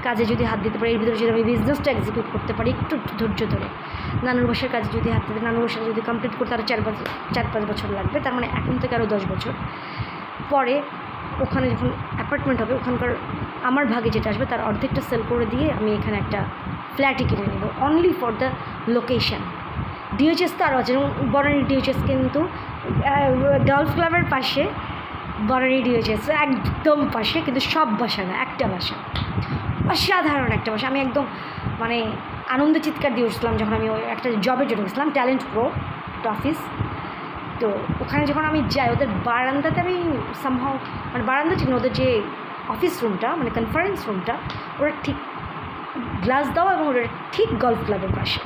কাজে যদি হাত দিতে পারি, এর ভিতরে যদি আমি বিজনেসটা এক্সিকিউট করতে পারি একটু ধৈর্য ধরে, নানুর বাসার কাজে যদি হাত দিতে, নানুর বাসাটা যদি কমপ্লিট করতে আরও 4-5 বছর লাগবে, তার মানে এখন থেকে আরও 10 বছর পরে ওখানে যখন অ্যাপার্টমেন্ট হবে, ওখানকার আমার ভাগে যেটা আসবে তার অর্ধেকটা সেল করে দিয়ে আমি এখানে একটা ফ্ল্যাটই কিনে নেব, only for the location. DOHS তো আরও আছে, যেমন বনানী ডিওএইচএস কিন্তু গলফ ক্লাবের পাশে, বনানী ডিওএইচএস একদম পাশে, কিন্তু সব বাসা না, একটা বাসা, অসাধারণ একটা বাসা। আমি একদম মানে আনন্দে চিৎকার দিয়ে উঠছিলাম যখন আমি ওই একটা জবের জন্য গেছিলাম, ট্যালেন্ট প্রো অফিস। তো ওখানে যখন আমি যাই, ওদের বারান্দাতে আমি সামহাও, মানে বারান্দা ঠিক না, ওদের যে অফিস রুমটা মানে কনফারেন্স রুমটা, ওরা ঠিক গ্লাস দেওয়া এবং ওরা ঠিক গলফ ক্লাবের পাশে,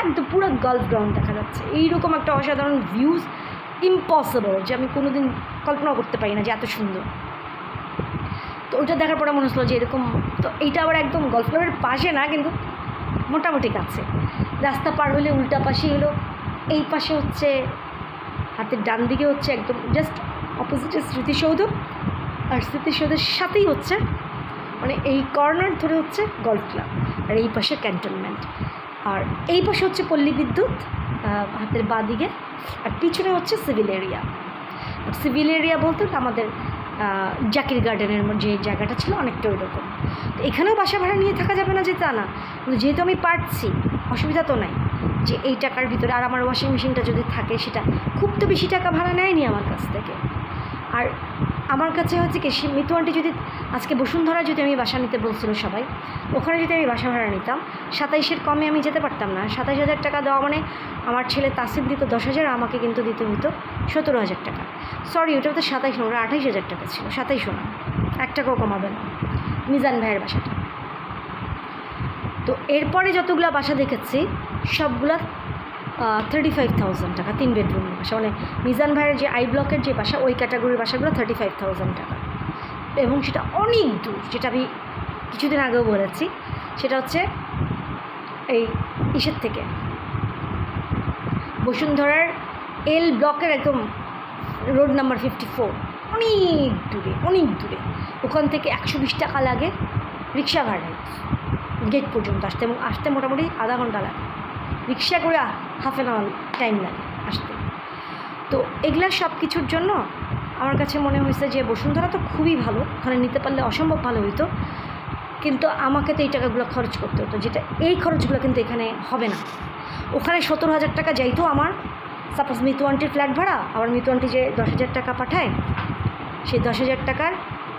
একদম পুরো গলফ গ্রাউন্ড দেখা যাচ্ছে। এইরকম একটা অসাধারণ ভিউজ ইম্পসিবল, যে আমি কোনো দিন কল্পনাও করতে পারি না যে এত সুন্দর। তো ওইটা দেখার পরে মনে হচ্ছিলো যে এরকম, তো এইটা আবার একদম গলফ ক্লাবের পাশে না, কিন্তু মোটামুটি কাছে। রাস্তা পার হলে উল্টা পাশে হলো, এই পাশে হচ্ছে হাতের ডান দিকে হচ্ছে একদম জাস্ট অপোজিটে স্মৃতিসৌধ, আর স্মৃতিসৌধের সাথেই হচ্ছে মানে এই কর্নার ধরে হচ্ছে গলফ ক্লাব, আর এই পাশে ক্যান্টনমেন্ট, আর এই পাশে হচ্ছে পল্লী বিদ্যুৎ হাতের বাঁ দিকে, আর পিছনে হচ্ছে সিভিল এরিয়া। সিভিল এরিয়া বলতে আমাদের জাকির গার্ডেনের যে জায়গাটা ছিল অনেকটা ওই রকম। তো এখানেও বাসা ভাড়া নিয়ে থাকা যাবে না যে তা না, কিন্তু যেহেতু আমি পারছি, অসুবিধা তো নাই যে এই টাকার ভিতরে। আর আমার ওয়াশিং মেশিনটা যদি থাকে, সেটা খুব তো বেশি টাকা ভাড়া নেয়নি আমার কাছ থেকে। আর আমার কাছে হচ্ছে কি, মিতু আন্টি যদি আজকে বসুন্ধরা যদি আমি বাসা নিতে বলছিল সবাই, ওখানে যদি আমি বাসা ভাড়া নিতাম 27,000 কমে আমি যেতে পারতাম না। 27,000 টাকা দেওয়া মানে আমার ছেলে তাসির দিত 10,000, আমাকে কিন্তু দিতে হতো 17,000 টাকা। সরি, ওটা তো 27 না, ওটা 28,000 টাকা ছিল, 27 না, 1 টাকাও কমাবে না মিজান ভাইয়ের বাসাটা। তো এরপরে যতগুলো বাসা দেখেছি সবগুলা 35,000 টাকা, 3 বেডরুমের বাসা, মানে মিজান ভাইয়ের যে আই ব্লকের যে বাসা, ওই ক্যাটাগরির বাসাগুলো 35,000 টাকা, এবং সেটা অনেক দূর। যেটা আমি কিছুদিন আগেও বলেছি, সেটা হচ্ছে এই ইসের থেকে বসুন্ধরার এল ব্লকের একদম রোড নাম্বার 54, অনেক দূরে, অনেক দূরে। ওখান থেকে 120 টাকা লাগে রিক্সা ভাড়ায় গেট পর্যন্ত আসতে, এবং আসতে মোটামুটি আধা ঘন্টা লাগে, রিক্সা করে হাফ অ্যান আওয়ার টাইম লাগে আসতে। তো এগুলা সব কিছুর জন্য আমার কাছে মনে হয়েছে যে বসুন্ধরা তো খুবই ভালো, ওখানে নিতে পারলে অসম্ভব ভালো হইতো, কিন্তু আমাকে তো এই টাকাগুলো খরচ করতে হতো, যেটা এই খরচগুলো কিন্তু এখানে হবে না। ওখানে 17,000 টাকা যাইতো আমার, সাপোজ মিতু আন্টির ফ্ল্যাট ভাড়া, আবার মিতু আন্টি যে 10,000 টাকা পাঠায়, সেই 10,000 টাকার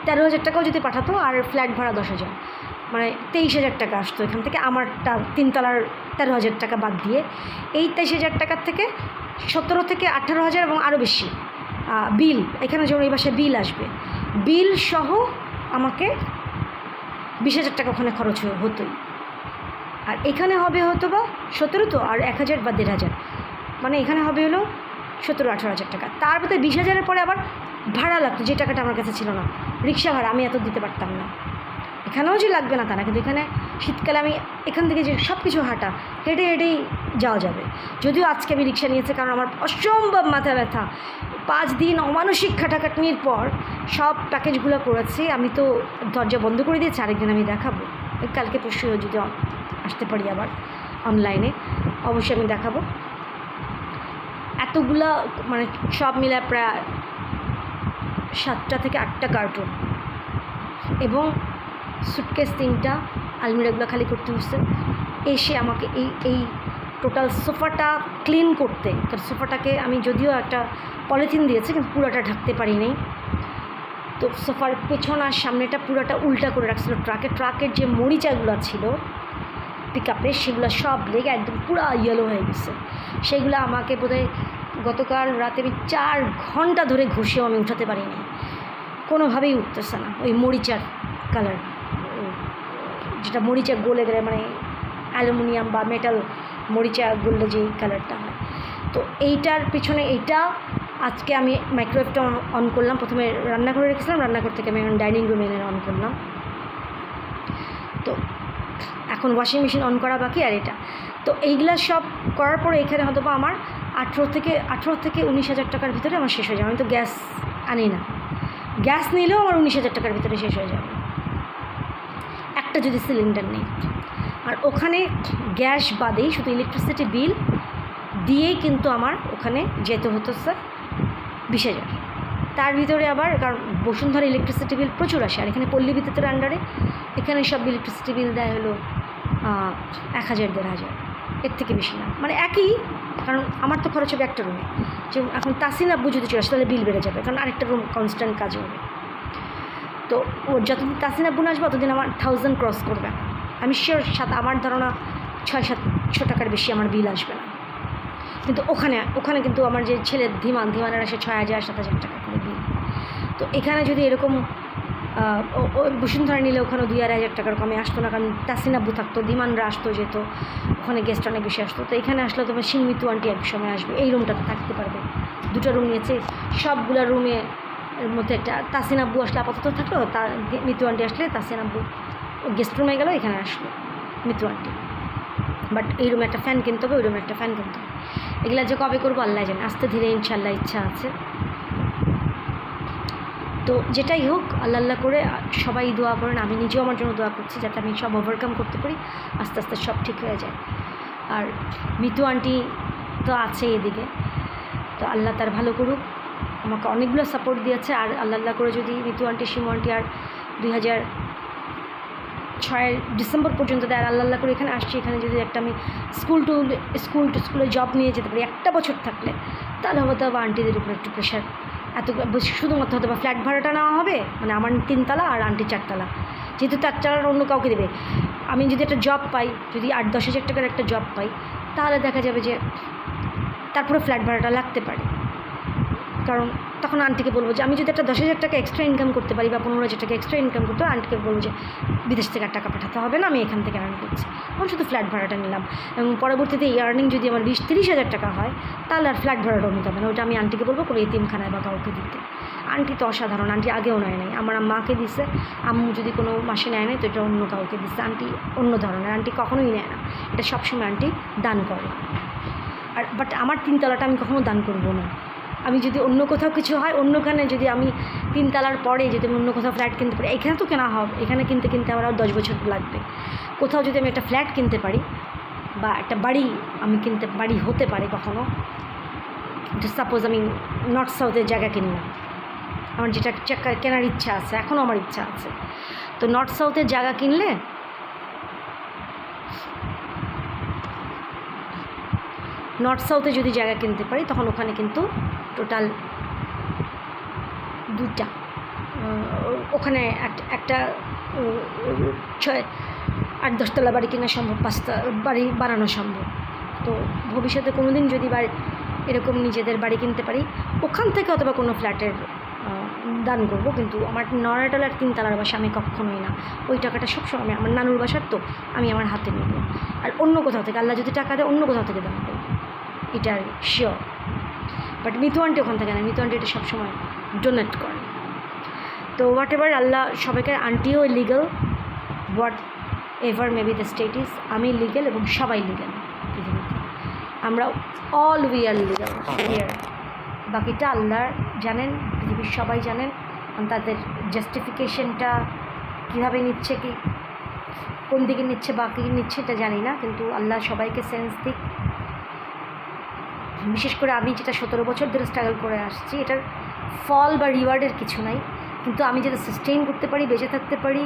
13,000 টাকাও যদি পাঠাতো, আর ফ্ল্যাট ভাড়া 10,000, মানে 23,000 টাকা আসতো এখান থেকে, আমারটা 3 তলার 13,000 টাকা বাদ দিয়ে। এই 23,000 টাকার থেকে 17 থেকে 18,000 এবং আরও বেশি বিল, এখানে যেমন এই বাসায় বিল আসবে, বিল সহ আমাকে 20,000 টাকা ওখানে খরচ হতোই। আর এখানে হবে হতো বা 17 তো, আর 1,000 বা 1,500, মানে এখানে হবে হলো 17-18,000 টাকা। তার মধ্যে 20,000-এর পরে আবার ভাড়া লাগতো, যে টাকাটা আমার কাছে ছিল না, রিক্সা ভাড়া, আমি এত দিতে পারতাম না। এখানেও যে লাগবে না তা না, কিন্তু এখানে শীতকালে আমি এখান থেকে যে সব কিছু হাঁটা, হেঁটে হেঁটেই যাওয়া যাবে। যদিও আজকে আমি রিক্সা নিয়েছি, কারণ আমার অসম্ভব মাথা ব্যথা, 5 দিন অমানসিক খাটাখাটনির পর সব প্যাকেজগুলো করেছি। আমি তো দরজা বন্ধ করে দিয়েছি, আরেকদিন আমি দেখাবো, কালকে পরশু যদি আসতে পারি আবার অনলাইনে, অবশ্যই আমি দেখাবো। এতগুলা মানে সব মিলে প্রায় 7টা থেকে 8টা কার্টুন, এবং সুটকেস 3টা, আলমিরাগুলো খালি করতে হচ্ছে। এসে আমাকে এই টোটাল সোফাটা ক্লিন করতে, কারণ সোফাটাকে আমি যদিও একটা পলিথিন দিয়েছি, কিন্তু পুরোটা ঢাকতে পারি নাই, তো সোফার পেছন আর সামনেটা পুরোটা উল্টা করে রাখছিল ট্রাকের যে মরিচাগুলো ছিল পিক আপে সেগুলো সব লেগে একদম পুরো ইয়েলো হয়ে গেছে। সেগুলো আমাকে বোধহয় গতকাল রাতে আমি 4 ঘন্টা ধরে ঘষেও আমি উঠাতে পারিনি, কোনোভাবেই উঠতেছে না। ওই মরিচার কালার, যেটা মরিচা গলে গেলে মানে অ্যালুমিনিয়াম বা মেটাল মরিচা গললে যেই কালারটা হয়। তো এইটার পিছনে এইটা আজকে আমি মাইক্রোওয়েভটা অন করলাম। প্রথমে রান্নাঘরে রেখেছিলাম, রান্নাঘর থেকে আমি ডাইনিং রুমে এনে অন করলাম। তো এখন ওয়াশিং মেশিন অন করা বাকি। আর এটা তো এইগুলা সব করার পরে এখানে হয়তো বা আমার 18 থেকে 19,000 টাকার ভিতরে আমার শেষ হয়ে যাবে। আমি তো গ্যাস আনি না, গ্যাস নিলেও আমার 19,000 টাকার ভিতরে শেষ হয়ে যাবে একটা যদি সিলিন্ডার নেই। আর ওখানে গ্যাস বাদেই শুধু ইলেকট্রিসিটি বিল দিয়েই কিন্তু আমার ওখানে যেতে হতো 20,000। তার ভিতরে আবার কারণ বসুন্ধরা ইলেকট্রিসিটি বিল প্রচুর আসে, আর এখানে পল্লী বিদ্যুতের আন্ডারে এখানে সব ইলেকট্রিসিটি বিল দেয় হলো 1,000 1,500, এর থেকে বেশি না, মানে একই। কারণ আমার তো খরচ হবে একটা রুমে, যে এখন তাসিন আব্বু যদি চলে আসে তাহলে বিল বেড়ে যাবে, কারণ আরেকটা রুম কনস্ট্যান্ট কাজ হবে। তো ও যতদিন তাসিন আব্বু না আসবে ততদিন আমার 1000 ক্রস করবে না। আমি শিওর আমার ধারণা 600-700 টাকার বেশি আমার বিল আসবে না। কিন্তু ওখানে কিন্তু আমার যে ছেলে ধীমানের আসে 6,000-7,000 টাকা করে বিল। তো এখানে যদি এরকম বসুন্ধরা নিলে ওখানে 2,000 টাকার কমে আসতো না, কারণ তাসিন আব্বু থাকতো, ধীমানরা আসতো, যেত ওখানে গেস্ট অনেক বেশি আসতো। তো এখানে আসলে তোমার মিতু আন্টি এক সময় আসবে, এই রুমটাতে থাকতে পারবে। 2টা রুম নিয়েছে, সবগুলো রুমে এর মধ্যে একটা তাসিন আব্বু আসলে আপাতত থাকলো, মিতু আন্টি আসলে তাসিন আব্বু গেস্ট রুমে গেলো, এখানে আসলো মিতু আন্টি। বাট এই রুমে একটা ফ্যান কিনতে হবে, ওই রুমে একটা ফ্যান কিনতে হবে। এগুলো যে কবে করবো আল্লাহ জানে, আস্তে ধীরে ইনশাল্লাহ ইচ্ছা আছে। তো যেটাই হোক আল্লাহ করে সবাই দোয়া করেন, আমি নিজেও আমার জন্য দোয়া করছি যাতে আমি সব ওভারকাম করতে পারি, আস্তে আস্তে সব ঠিক হয়ে যায়। আর মিতু আন্টি তো আছে এদিকে, তো আল্লাহ তার ভালো করুক, আমাকে অনেকগুলো সাপোর্ট দিয়েছে। আর আল্লাহ করে যদি মিতু আন্টি শিমু আন্টি আর 2006 ডিসেম্বর পর্যন্ত দেয়, আর আল্লাহ করে এখানে আসছি, এখানে যদি একটা আমি স্কুলে জব নিয়ে যেতে পারি একটা বছর থাকলে, তাহলে হয়তো বা আন্টিদের উপরে একটু প্রেশার এত শুধুমাত্র হয়তো বা ফ্ল্যাট ভাড়াটা নেওয়া হবে, মানে আমার 3 তলা আর আন্টি 4 তলা, যেহেতু 4 তলার অন্য কাউকে দেবে। আমি যদি একটা জব পাই, যদি 8-10 হাজার টাকার একটা জব পাই, তাহলে দেখা যাবে যে তারপরে ফ্ল্যাট ভাড়াটা লাগতে পারে। কারণ তখন আন্টিকে বলবো যে আমি যদি একটা 10,000 টাকা এক্সট্রা ইনকাম করতে পারি বা 15,000 টাকা এক্সট্রা ইনকাম করতে পারি, আন্টিকে বলবো যে বিদেশ থেকে আর টাকা পাঠাতে হবে না, আমি এখান থেকে আর্ন করছি, আমি শুধু ফ্ল্যাট ভাড়াটা নিলাম। এবং পরবর্তীতে এই আর্নিং যদি আমার 20-30 হাজার টাকা হয়, তাহলে আর ফ্ল্যাট ভাড়াটাও নিতে হবে না, ওইটা আমি আন্টিকে বলবো কোনো এতিমখানায় বা কাউকে দিতে। আন্টি তো অসাধারণ, আন্টি আগেও নেয় নাই, আমার মাকে দিছে, আম্মু যদি কোনো মাসে নেয় নাই তো এটা অন্য কাউকে দিচ্ছে। আন্টি অন্য ধরনের, আন্টি কখনোই নেয় না, এটা সবসময় আন্টি দান করে। আর বাট আমার 3 তলাটা আমি কখনো দান করবো না। আমি যদি অন্য কোথাও কিছু হয়, অন্যখানে যদি আমি 3 তলার পরে যদি আমি অন্য কোথাও ফ্ল্যাট কিনতে পারি, এখানে তো কেনা হবে, এখানে কিনতে আমার 10 বছর লাগবে। কোথাও যদি আমি একটা ফ্ল্যাট কিনতে পারি বা একটা বাড়ি হতে পারে কখনো, সাপোজ আমি নর্থ সাউথের জায়গা কিনলাম, আমার যেটা কেনার ইচ্ছা আছে, এখনও আমার ইচ্ছা আছে। তো নর্থ সাউথের জায়গা কিনলে নর্থ সাউথে যদি জায়গা কিনতে পারি, তখন ওখানে কিন্তু টোটাল 2টা, ওখানে একটা 8-10 তলা বাড়ি কেনা সম্ভব, 5টা বাড়ি বানানো সম্ভব। তো ভবিষ্যতে কোনো দিন যদি এরকম নিজেদের বাড়ি কিনতে পারি, ওখান থেকে অথবা কোনো ফ্ল্যাটের দান করবো। কিন্তু আমার নড়াটালার 3 তলার বাসা আমি কখনোই না, ওই টাকাটা সবসময় আমি আমার নানুর বাসার, তো আমি আমার হাতে নেব। আর অন্য কোথাও থেকে আল্লাহ যদি টাকা দেয়, অন্য কোথাও থেকে দান করবো, এটা শিওর। বাট মিতু আন্টি ওখান থেকে না, মিতু আন্টি এটা সবসময় ডোনেট করে। তো হোয়াট এভার, আল্লাহ সবাইকে, আন্টিও legal, whatever maybe the status, আমি লিগেল এবং সবাই লিগেল পৃথিবীতে, আমরা all we are legal here. বাকিটা আল্লাহ জানেন, পৃথিবীর সবাই জানেন, তাদের জাস্টিফিকেশনটা কীভাবে নিচ্ছে, কি কোন দিকে নিচ্ছে বা কী নিচ্ছে এটা জানি না, কিন্তু আল্লাহ সবাইকে সেন্স দিক। বিশেষ করে আমি যেটা 17 বছর ধরে স্ট্রাগল করে আসছি, এটার ফল বা রিওয়ার্ডের কিছু নাই, কিন্তু আমি যাতে সাস্টেইন করতে পারি, বেঁচে থাকতে পারি,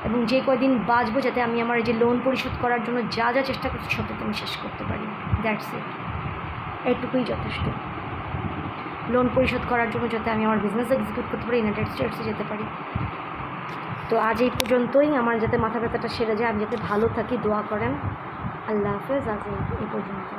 এবং যে কয়দিন বাঁচবো যাতে আমি আমার এই যে লোন পরিশোধ করার জন্য যা যা চেষ্টা করছি সব আমি শেষ করতে পারি, দ্যাটস ইট, এইটুকুই যথেষ্ট। লোন পরিশোধ করার জন্য যাতে আমি আমার বিজনেস এক্সিকিউট করতে পারি, ইউনাইটেড স্টেটসে যেতে পারি। তো আজ এই পর্যন্তই, আমার যাতে মাথা ব্যথাটা সেরে যায়, আমি যাতে ভালো থাকি, দোয়া করেন। আল্লাহ হাফেজ, আজ এই পর্যন্ত।